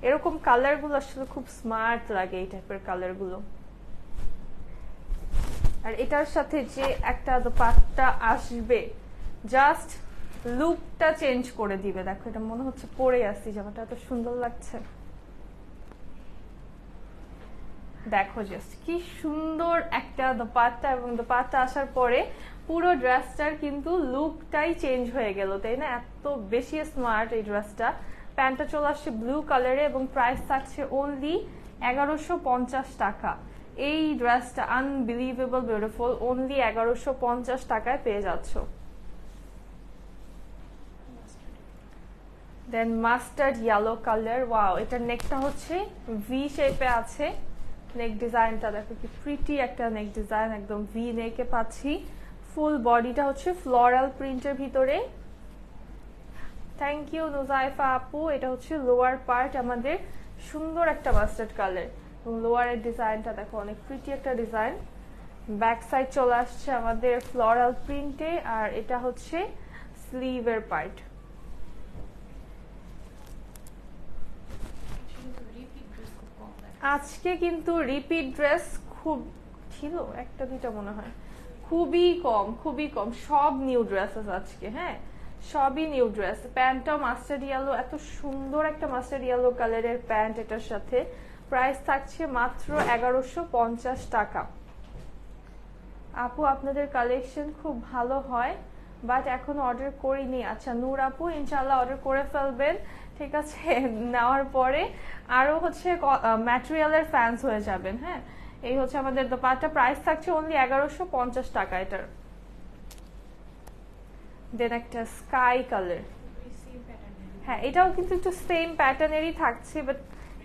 এরকম কালারগুলো আসলে খুব স্মার্ট লাগে, এই টাইপের কালারগুলো। আর এটার সাথে যে একটা দোপাট্টা আসবে, জাস্ট লুকটা চেঞ্জ করে দিবে। দেখো, এটা মনে হচ্ছে পরে আসছি, জামাটা এত সুন্দর লাগছে। দেখো জাস্ট কি সুন্দর একটা দোপাট্টা, এবং দোপাট্টা আসার পরে পুরো ড্রেসটার কিন্তু লুকটাই চেঞ্জ হয়ে গেল, তাই না? এত বেশি স্মার্ট এই ড্রেসটা। প্যান্টটা চলে আসছে ব্লু কালারে, এবং প্রাইস থাকছে অনলি 1150 টাকা। এই ড্রেসটা আনবিলিভেবল বিউটিফুল, অনলি 1150 টাকায় পেয়ে যাচ্ছ। দেন মাস্টার্ড ইয়েলো কালার। ওয়াও, এটার নেকটা হচ্ছে ভি শেপে আছে। নেক ডিজাইনটা দেখো কি প্রিটি একটা নেক ডিজাইন, একদম ভি নেকে পাচ্ছি। ফুল বডিটা হচ্ছে ফ্লোরাল প্রিন্টের ভিতরে। থ্যাংক ইউ নুজাইফা আপু। এটা হচ্ছে লোয়ার পার্ট আমাদের, সুন্দর একটা মাস্টার্ড কালার, এবং লোয়ারের ডিজাইনটা দেখো অনেক প্রিটি একটা ডিজাইন। ব্যাক সাইড চলে আসছে আমাদের ফ্লোরাল প্রিন্টে, আর এটা হচ্ছে স্লিভের পার্ট। আজকে কিন্তু রিপিট ড্রেস খুব ছিল, একটা দুইটা মনে হয়, খুবই কম খুবই কম। সব নিউ ড্রেসেস আজকে, হ্যাঁ সবই নিউ ড্রেস। প্যান্টটাও মাস্টার্ড ইয়েলো, এত সুন্দর একটা মাস্টার্ড ইয়েলো কালারের প্যান্ট, এটার সাথে প্রাইস থাকছে মাত্র 1150 টাকা। আপু আপনাদের কালেকশন খুব ভালো হয়, বাট এখন অর্ডার করিনি। আচ্ছা নূর আপু, ইনশাল্লাহ অর্ডার করে ফেলবেন, ঠিক আছে? নেওয়ার পরে আরো হচ্ছে ম্যাটেরিয়ালের ফ্যান্স হয়ে যাবেন। হ্যাঁ, এই হচ্ছে আমাদের দোপাট্টা, প্রাইস থাকছে অনলি 1150 টাকা এটার। দেন একটা স্কাই কালার, হ্যাঁ এটাও কিন্তু একটু সেম প্যাটার্নেরই থাকছে, বাট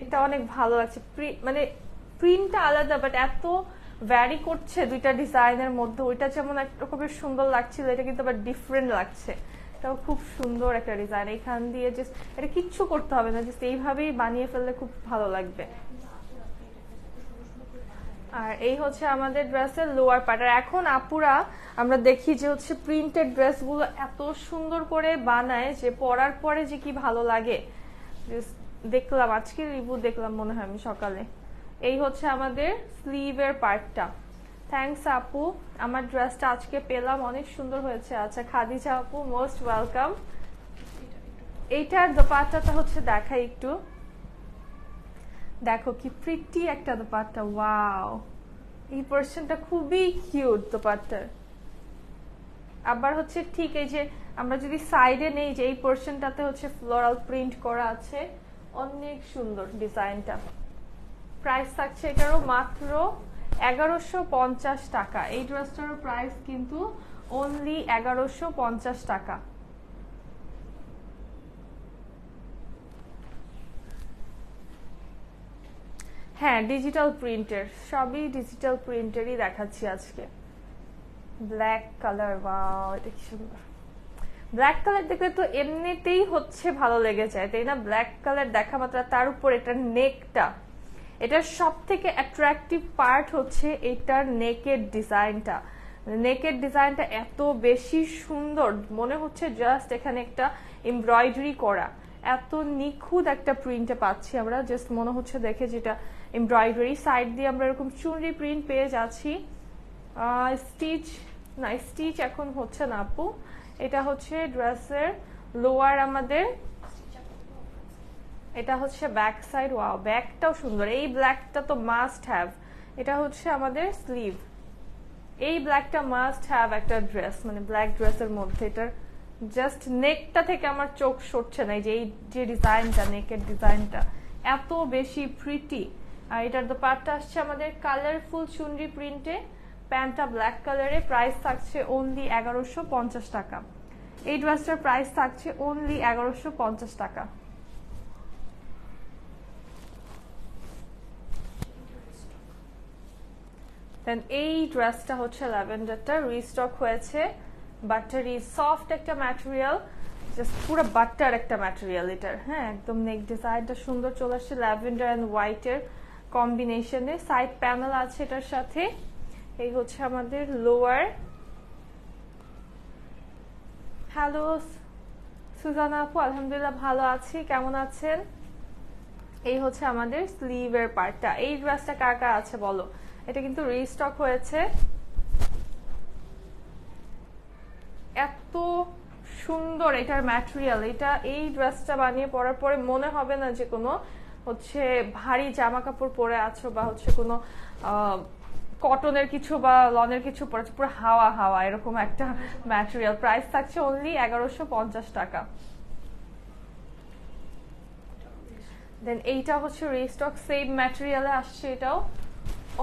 এটা অনেক ভালো লাগছে। মানে প্রিন্টটা আলাদা, বাট এত ভ্যারি করছে দুইটা ডিজাইনের মধ্যে। ওইটা যেমন এক রকমের সুন্দর লাগছিল, এটা কিন্তু আবার ডিফারেন্ট লাগছে। এটাও খুব সুন্দর একটা ডিজাইন। এখান দিয়ে জাস্ট এটা কিচ্ছু করতে হবে না, জাস্ট এইভাবেই বানিয়ে ফেললে খুব ভালো লাগবে। আর এই হচ্ছে আমাদের ড্রেসের লোয়ার পার্ট। আর এখন আপুরা আমরা দেখি যে হচ্ছে প্রিন্টেড ড্রেসগুলো এত সুন্দর করে বানায় যে পরার পরে যে কি ভালো লাগে। দেখলাম আজকে রিভিউ দেখলাম মনে হয় আমি সকালে। এই হচ্ছে আমাদের স্লিভের পার্টটা। থ্যাঙ্কস আপু, আমার ড্রেসটা আজকে পেলাম, অনেক সুন্দর হয়েছে। আচ্ছা খাদিজা আপু, মোস্ট ওয়েলকাম। এইটার দোপাট্টাটা হচ্ছে দেখাই একটু, দেখো কি প্রিটি একটা দোপাট্টা, ওয়াও এই পোরশনটা খুবই কিউট দোপাট্টার। আবার হচ্ছে ঠিক এই যে আমরা যদি সাইডে নেই, যে এই পোরশনটাতে হচ্ছে ফ্লোরাল প্রিন্ট করা আছে, অনেক সুন্দর ডিজাইনটা। প্রাইস থাকছে এটারও মাত্র 1150 টাকা। এই ড্রেসটারও প্রাইস কিন্তু অনলি 1150 টাকা। হ্যাঁ ডিজিটাল প্রিন্টের, সবই ডিজিটাল প্রিন্টেরই দেখাচ্ছি আজকে। ব্ল্যাক কালার, ওয়াও এটা কি সুন্দর। ব্ল্যাক কালার দেখলে তো এমনিতেই হচ্ছে ভালো লেগে যায়, তাই না? ব্ল্যাক কালার দেখা মাত্র, তার উপর এটার নেকটা, এটার সব থেকে অ্যাট্রাকটিভ পার্ট হচ্ছে এটার নেকের ডিজাইনটা। নেকের ডিজাইনটা এত বেশি সুন্দর, মনে হচ্ছে জাস্ট এখানে একটা এমব্রয়ডারি করা। এত নিখুঁত একটা প্রিন্টে পাচ্ছি আমরা, জাস্ট মনে হচ্ছে দেখে যেটা এমব্রয়ডারি। সাইড দিয়ে আমরা এরকম চুনরি প্রিন্ট পেয়ে যাচ্ছি। স্টিচ না, স্টিচ এখন হচ্ছে না আপু। এটা হচ্ছে ড্রেসের লোয়ার আমাদের, এটা হচ্ছে ব্যাক সাইড। ওয়াও ব্যাকটাও সুন্দর, এই ব্ল্যাকটা তো মাস্ট হ্যাভ। এটা হচ্ছে আমাদের স্লিভ, এই ব্ল্যাকটা মাস্ট হ্যাভ একটা ড্রেস, মানে ব্ল্যাক ড্রেসের মধ্যে। এটার জাস্ট নেকটা থেকে আমার চোখ সরছে না, যে এই যে ডিজাইনটা, নেকের ডিজাইনটা এত বেশি প্রিটি। আর এটার দোপাট্টা আসছে আমাদের কালারফুল চুনরি প্রিন্টে, প্যান্টটা ব্ল্যাক কালারে। প্রাইস থাকছে অনলি 1150 টাকা। এই ড্রেসটার প্রাইস থাকছে অনলি 1150 টাকা। দেন এই ড্রেসটা হচ্ছে ল্যাভেন্ডারটা, রিস্টক হয়েছে। বাটারি সফট একটা ম্যাটেরিয়াল, জাস্ট পুরো বাটার একটা ম্যাটেরিয়াল এটার। হ্যাঁ একদম নেক ডিজাইনটা সুন্দর চলে আসছে ল্যাভেন্ডার এন্ড হোয়াইটের কম্বিনেশনে। সাইড প্যানেল আছে এটার সাথে। এই হচ্ছে আমাদের লোয়ার। হ্যালো সুজানা আপু, আলহামদুলিল্লাহ ভালো আছি, কেমন আছেন? এই হচ্ছে আমাদের স্লিভের পার্টটা। এই ড্রেসটা কার কার আছে বলো? এটা কিন্তু রিস্টক হয়েছে। এত সুন্দর এটার ম্যাটেরিয়াল, এটা এই ড্রেসটা বানিয়ে পরার পরে মনে হবে না যে কোনো হচ্ছে ভারী জামা কাপড় পরে আছো, বা হচ্ছে কোনো কটনের কিছু বা লনের কিছু পরে, পুরো হাওয়া হাওয়া এরকম একটা ম্যাটেরিয়াল। প্রাইস থাকছে অনলি 1150 টাকা। দেন এইটা হচ্ছে রিস্টক, সেম ম্যাটেরিয়ালে আসছে, এটাও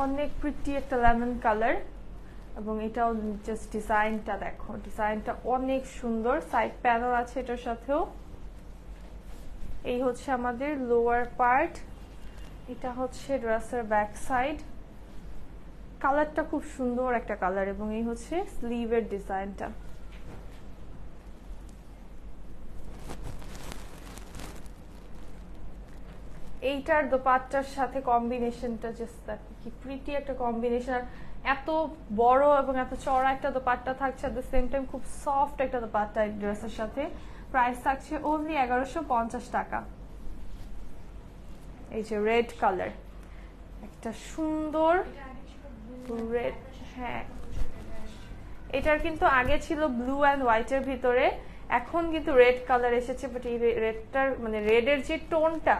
অনেক প্রিটি একটা লেমন কালার। এবং এটাও জাস্ট ডিজাইনটা দেখো, ডিজাইনটা অনেক সুন্দর। সাইড প্যানেল আছে এটার সাথেও। এই হচ্ছে আমাদের লোয়ার পার্ট, এটা হচ্ছে ড্রেসের ব্যাক সাইড। কালারটা খুব সুন্দর একটা কালার। এবং এই হচ্ছে স্লিভের ডিজাইনটা। এইটার দোপাট্টার সাথে কম্বিনেশনটা জাস্ট দেখো কি প্রিটি একটা কম্বিনেশন। এত বড় এবং এত চড়া একটা দোপাট্টা থাকছে, এট দ্য সেম টাইম খুব সফট একটা দোপাট্টা এই ড্রেসের সাথে। প্রাইস থাকছে অনলি 1150 টাকা। এই যে রেড কালার, একটা সুন্দর রেড, হ্যাঁ এটার কিন্তু আগে ছিল ব্লু অ্যান্ড হোয়াইটের ভিতরে, এখন কিন্তু রেড কালার এসেছে। বাট এই রেডটার মানে রেডের যে টোনটা,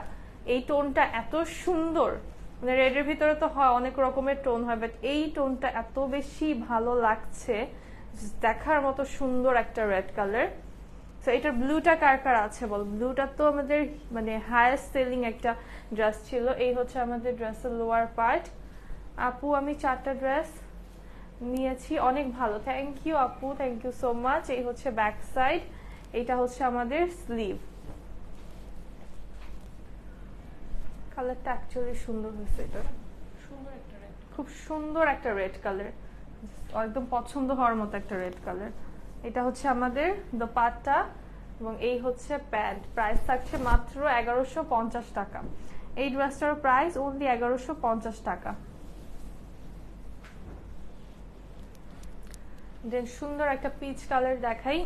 এই টোনটা এত সুন্দর। মানে রেডের ভিতরে তো হয় অনেক রকমের টোন হয়, বাট এই টোনটা এত বেশি ভালো লাগছে, দেখার মতো সুন্দর একটা রেড কালার। তো এটার ব্লুটা কার কার আছে বল? ব্লুটা তো আমাদের মানে হাইয়েস্ট সেলিং একটা ড্রেস ছিল। এই হচ্ছে আমাদের ড্রেসের লোয়ার পার্ট। আপু আমি 4টা ড্রেস নিয়েছি, অনেক ভালো, থ্যাংক ইউ আপু, থ্যাংক ইউ সো মাচ। এই হচ্ছে ব্যাক সাইড, এইটা হচ্ছে আমাদের স্লিভ। কালারটা অ্যাকচুয়ালি সুন্দর হয়েছে, এটা খুব সুন্দর একটা রেড কালার, একদম পছন্দ হওয়ার মতো একটা রেড কালার। এটা হচ্ছে আমাদের দোপাট্টা এবং এই হচ্ছে প্যান্ট। প্রাইস থাকছে মাত্র 1150 টাকা। এই ড্রেসটার প্রাইস অনলি 1150 টাকা। দেন সুন্দর একটা পিচ কালার দেখাই।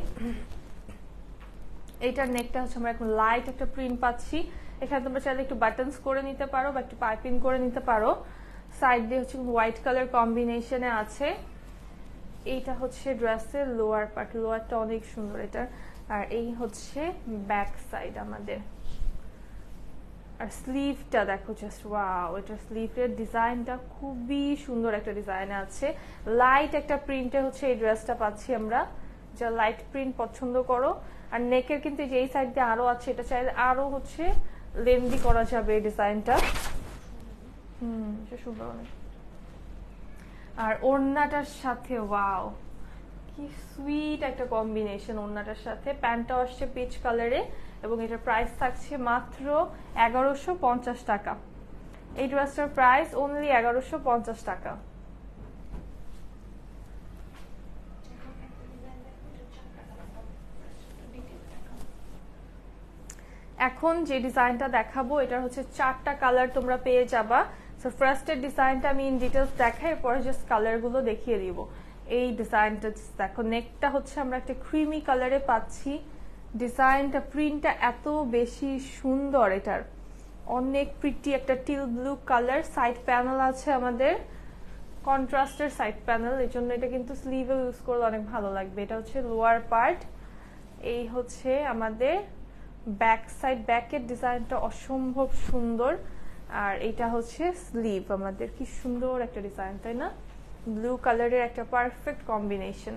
এইটার নেকটা হচ্ছে আমরা এখন লাইট একটা প্রিন্ট পাচ্ছি। এখানে তোমরা চাইলে একটু বাটনস করে নিতে পারো বা একটু পাইপিং করে নিতে পারো। সাইড দিয়ে হচ্ছে হোয়াইট কালার কম্বিনেশনে আছে। এইটা হচ্ছে ড্রেসের লোয়ার পার্ট, লোয়ারটা অনেক সুন্দর এটার। আর এই হচ্ছে ব্যাক সাইড আমাদের। আর স্লিভটা দেখো জাস্ট ওয়াও, এটার স্লিভের ডিজাইনটা খুবই সুন্দর একটা ডিজাইন আছে। লাইট একটা প্রিন্টে হচ্ছে এই ড্রেসটা পাচ্ছি আমরা, যা লাইট প্রিন্ট পছন্দ করো। আর নেকের কিন্তু যে এই সাইড দিয়ে আরো আছে, এটা চাইলে আরো হচ্ছে লেন্দি করা যাবে এই ডিজাইনটা। সুন্দর অনেক। আর ওড়নাটার সাথে ওয়াও কি সুইট একটা কম্বিনেশন ওড়নাটার সাথে। প্যান্টটাও আসছে পিচ কালারে এবং এটার প্রাইস থাকছে মাত্র 1150 টাকা। এই ড্রেসটার প্রাইস অনলি 1150 টাকা। এখন যে ডিজাইনটা দেখাবো এটার হচ্ছে 4টা কালার তোমরা পেয়ে যাবা। সো ফার্স্টের ডিজাইনটা আমি ইন ডিটেলস দেখাই, এরপরে জাস্ট কালারগুলো দেখিয়ে দিব। এই ডিজাইনটা দেখো, নেকটা হচ্ছে আমরা একটা ক্রিমি কালারে পাচ্ছি। ডিজাইনটা প্রিন্টটা এত বেশি সুন্দর, এটার অনেক প্রিটি একটা teal blue colour. Side panel আছে আমাদের, কন্ট্রাস্টের সাইড প্যানেল, এই জন্য এটা কিন্তু স্লিভে ইউজ করলে অনেক ভালো লাগবে। এটা হচ্ছে লোয়ার পার্ট। এই হচ্ছে আমাদের ব্যাক সাইড, ব্যাকের ডিজাইনটা অসম্ভব সুন্দর। আর এটা হচ্ছে স্লিভ আমাদের, কি সুন্দর একটা ডিজাইন তাই না? ব্লু কালারের একটা পারফেক্ট কম্বিনেশন।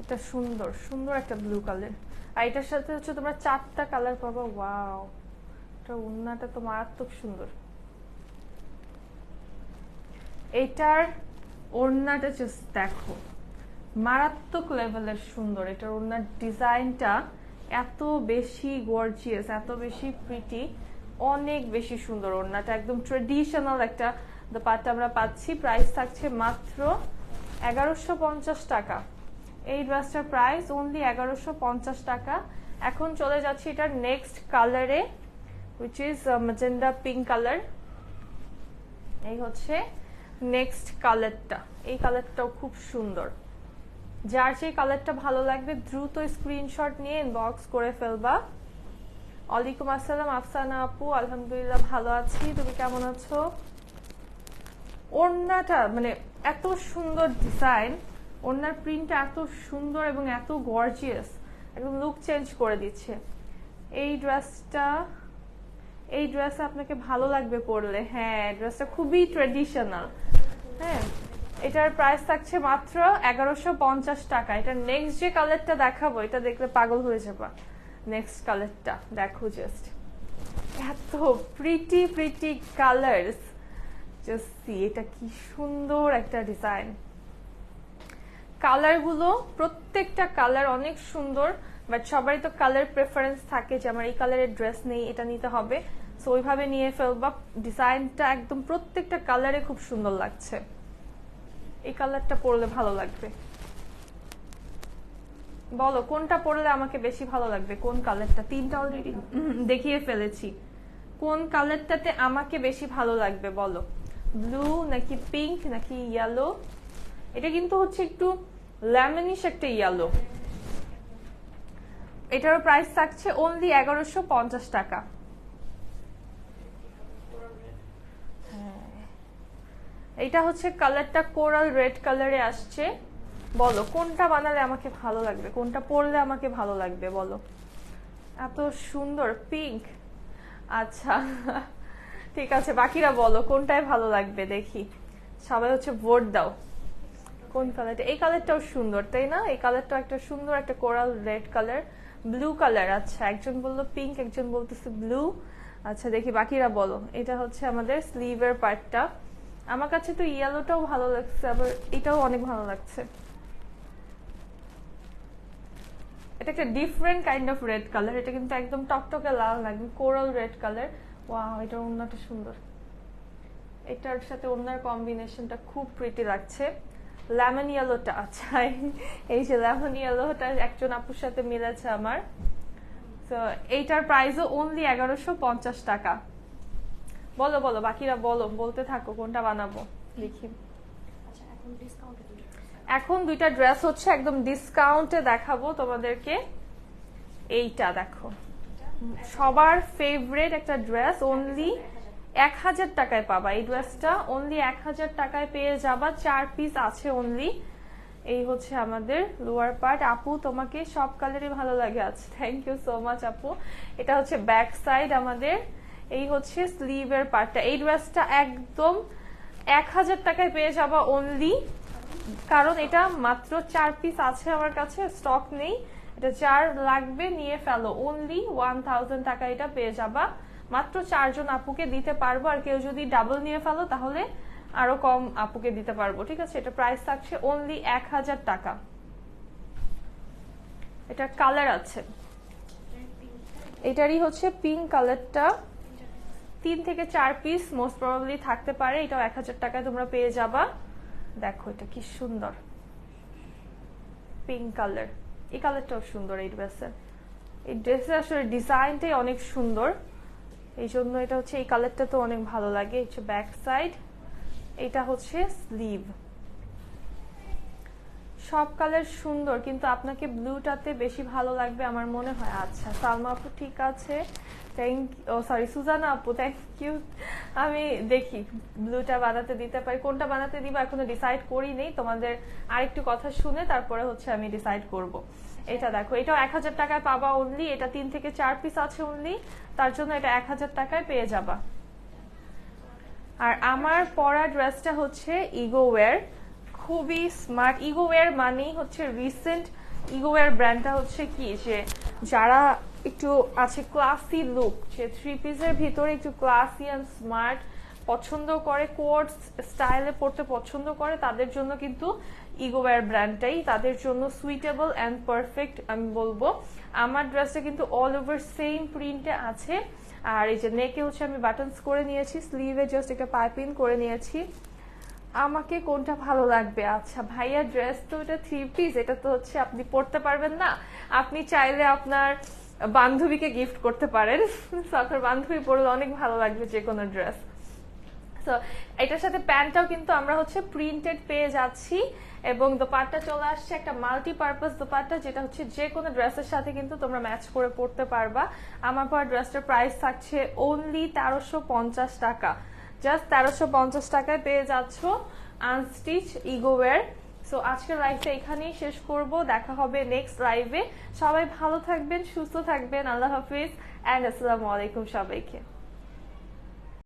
এটা সুন্দর সুন্দর একটা ব্লু কালার। আর এটার সাথে হচ্ছে তোমরা 4টা কালার পাবো। ওয়াও, এটা ওড়নাটা তো মারাত্মক সুন্দর। এটার ওড়নাটা জাস্ট দেখো, মারাত্মক লেভেলের সুন্দর। এটার ওড়নার ডিজাইনটা এত বেশি গর্জিয়াস, এত বেশি প্রিটি, অনেক বেশি সুন্দর। ওড়নাটা একদম ট্রেডিশনাল একটা দোপাট্টা আমরা পাচ্ছি। প্রাইস থাকছে মাত্র 1150 টাকা। এই ড্রেসটার প্রাইস অনলি 1150 টাকা। এখন চলে যাচ্ছি এটার নেক্সট কালারে, which is magenta pink colour. এই হচ্ছে নেক্সট কালারটা। এই কালারটাও খুব সুন্দর। যার যে কালারটা ভালো লাগবে দ্রুত স্ক্রিনশট নিয়ে ইনবক্স করে ফেলবা। ওয়ালাইকুম আসসালাম আফসানা আপু, আলহামদুলিল্লাহ ভালো আছি, তুমি কেমন আছো? ওড়নাটা মানে এত সুন্দর ডিজাইন, ওড়নার প্রিন্টটা এত সুন্দর এবং এত গর্জিয়াস, একদম লুক চেঞ্জ করে দিচ্ছে। এই ড্রেস আপনাকে ভালো লাগবে পরলে। হ্যাঁ, ড্রেসটা খুবই ট্রেডিশনাল। হ্যাঁ, এটার প্রাইস থাকছে মাত্র 1150 টাকা। এটা নেক্সট যে কালারটা দেখাবো, এটা দেখলে পাগল হয়ে যাবা। নেক্সট কালারটা দেখো, জাস্ট এত pretty pretty colours, just see, এটা কি সুন্দর একটা ডিজাইন। কালারগুলো প্রত্যেকটা কালার অনেক সুন্দর, বাট সবারই তো কালার প্রেফারেন্স থাকে যে আমার এই কালারের ড্রেস নেই, এটা নিতে হবে। সো ওইভাবে নিয়ে ফেলবা। ডিজাইনটা একদম প্রত্যেকটা কালারে খুব সুন্দর লাগছে। এই কালারটা পরলে ভালো লাগবে, বলো কোনটা পরলে আমাকে বেশি ভালো লাগবে? কোন কালারটা? 3টা অলরেডি দেখিয়ে ফেলেছি। কোন কালারটাতে আমাকে বেশি ভালো লাগবে বলো? ব্লু নাকি পিঙ্ক নাকি ইয়েলো? এটা কিন্তু হচ্ছে একটু লেমনিশ একটা ইয়েলো। এটার প্রাইস থাকছে অনলি 1150 টাকা। এটা হচ্ছে কালারটা কোরাল রেড কালারে আসছে। বলো কোনটা বানালে আমাকে ভালো লাগবে, কোনটা পরলে আমাকে ভালো লাগবে বলো। এত সুন্দর পিঙ্ক, আচ্ছা ঠিক আছে, বাকিরা বলো কোনটায় ভালো লাগবে দেখি। সবাই হচ্ছে ভোট দাও। কোন কালারটা? এই কালারটাও সুন্দর তাই না? এই কালারটাও একটা সুন্দর একটা coral red colour, blue colour. আচ্ছা একজন বললো পিঙ্ক, একজন বলতেছে ব্লু। আচ্ছা দেখি বাকিরা বলো। এটা হচ্ছে আমাদের স্লিভের পার্টটা। আমার কাছে তো ইয়েলোটাও ভালো লাগছে, আবার এটাও অনেক ভালো লাগছে। এটা একটা different kind of red colour, এটা কিন্তু একদম টকটকে লাল না, একদম কোরাল রেড কালার। ওয়াও, এটার ওড়নাটা সুন্দর, এটার সাথে ওড়নার কম্বিনেশনটা খুব প্রিটি লাগছে। লেমন ইয়েলোটা, আচ্ছা এই যে লেমন ইয়েলোটা একজন আপুর সাথে মিলেছে আমার। তো এইটার প্রাইসও অনলি 1150 টাকা। বলো বলো বাকিরা বলো, বলতে থাকো কোনটা বানাবো দেখি। এখন দুইটা ড্রেস হচ্ছে একদম ডিসকাউন্টে দেখাবো তোমাদেরকে। এইটা দেখো, সবার ফেভারিট একটা ড্রেস, অনলি 1000 টাকায় পাবা এই ড্রেসটা। অনলি 1000 টাকায় পেয়ে যাবা, 4 পিস আছে অনলি। এই হচ্ছে আমাদের লোয়ার পার্ট। আপু তোমাকে সব কালারই ভালো লাগে। আছে, থ্যাংক ইউ সো মাচ আপু। এটা হচ্ছে ব্যাক সাইড আমাদের, এই হচ্ছে স্লিভের পার্টটা। এই ড্রেসটা একদম 1000 টাকায় পেয়ে যাবা অনলি, কারণ এটা মাত্র 4 পিস আছে আমার কাছে, স্টক নেই। এটা 4 লাগবে, নিয়ে ফেলো। অনলি 1000 টাকা এটা পেয়ে যাবা। মাত্র 4 জন আপুকে দিতে পারবো, আর কেউ যদি ডাবল নিয়ে ফেলো তাহলে আরো কম আপুকে দিতে পারবো, ঠিক আছে? এটা প্রাইস থাকছে অনলি 1000 টাকা। এটা কালার আছে, এটারই হচ্ছে পিঙ্ক কালারটা। 3 থেকে 4 পিস মোস্ট প্রবাবলি থাকতে পারে। এটাও 1000 টাকায় তোমরা পেয়ে যাবা। দেখো এটা কি সুন্দর পিঙ্ক কালার, এই কালারটাও সুন্দর এই ড্রেসের। এই ড্রেসের আসলে ডিজাইনটাই অনেক সুন্দর, এই জন্য এটা হচ্ছে এই কালারটা তো অনেক ভালো লাগে। হচ্ছে ব্যাক সাইড, এটা হচ্ছে স্লিভ। সব কালার সুন্দর, কিন্তু আপনাকে ব্লুটাতে বেশি ভালো লাগবে আমার মনে হয়। আচ্ছা সালমা আপু ঠিক আছে, থ্যাংক ইউ। সরি সুজানা আপু, থ্যাংক ইউ। আমি দেখি ব্লুটা বানাতে দিতে পারি, কোনটা বানাতে দিব এখনো ডিসাইড করি নেই। তোমাদের আরেকটু কথা শুনে তারপরে হচ্ছে আমি ডিসাইড করব। এটা দেখো, এটাও 1000 টাকায় পাবা অনলি। এটা 3 থেকে 4 পিস আছে অনলি, তার জন্য এটা 1000 টাকায় পেয়ে যাবা। আর আমার পরা ড্রেসটা হচ্ছে ইগোওয়্যার, খুবই স্মার্ট। ইগোওয়্যার মানেই হচ্ছে রিসেন্ট। ইগোওয়্যার ব্র্যান্ডটা হচ্ছে কি, যে যারা একটু আছে ক্লাসি লুক, যে 3 পিসের ভিতরে একটু ক্লাসি অ্যান্ড স্মার্ট পছন্দ করে, কোট স্টাইলে পড়তে পছন্দ করে, তাদের জন্য কিন্তু ইগোওয়্যার ব্র্যান্ডটাই তাদের জন্য সুইটেবল অ্যান্ড পারফেক্ট আমি বলবো। আমার ড্রেসটা কিন্তু অল ওভার সেম প্রিন্টে আছে। আর এই যে নেকে হচ্ছে আমি বাটনস করে নিয়েছি, স্লিভে জাস্ট একটা পাইপিং করে নিয়েছি। আমাকে কোনটা ভালো লাগবে? আচ্ছা ভাইয়া ড্রেস তো এটা 3 পিস, এটা তো হচ্ছে আপনি পরতে পারবেন না। আপনি চাইলে আপনার বান্ধবীকে গিফট করতে পারেন, আপনার বান্ধবী পরলে অনেক ভালো লাগবে যে কোনো ড্রেস। তো এটার সাথে প্যান্টটাও কিন্তু আমরা হচ্ছে প্রিন্টেড পেয়ে যাচ্ছি, এবং দোপাট্টা চলে আসছে একটা মাল্টিপারপাস দোপাট্টা, যেটা হচ্ছে যে কোনো ড্রেসের সাথে কিন্তু তোমরা ম্যাচ করে পরতে পারবা। আমার পর ড্রেসটার প্রাইস থাকছে অনলি 1350 টাকা। জাস্ট 1350 টাকায় পেয়ে যাচ্ছ আনস্টিচ ইগোওয়্যার। সো আজকের লাইভটা এখানেই শেষ করব, দেখা হবে নেক্সট লাইভে। সবাই ভালো থাকবেন, সুস্থ থাকবেন, আল্লাহ হাফিজ অ্যান্ড আসসালামু আলাইকুম সবাইকে।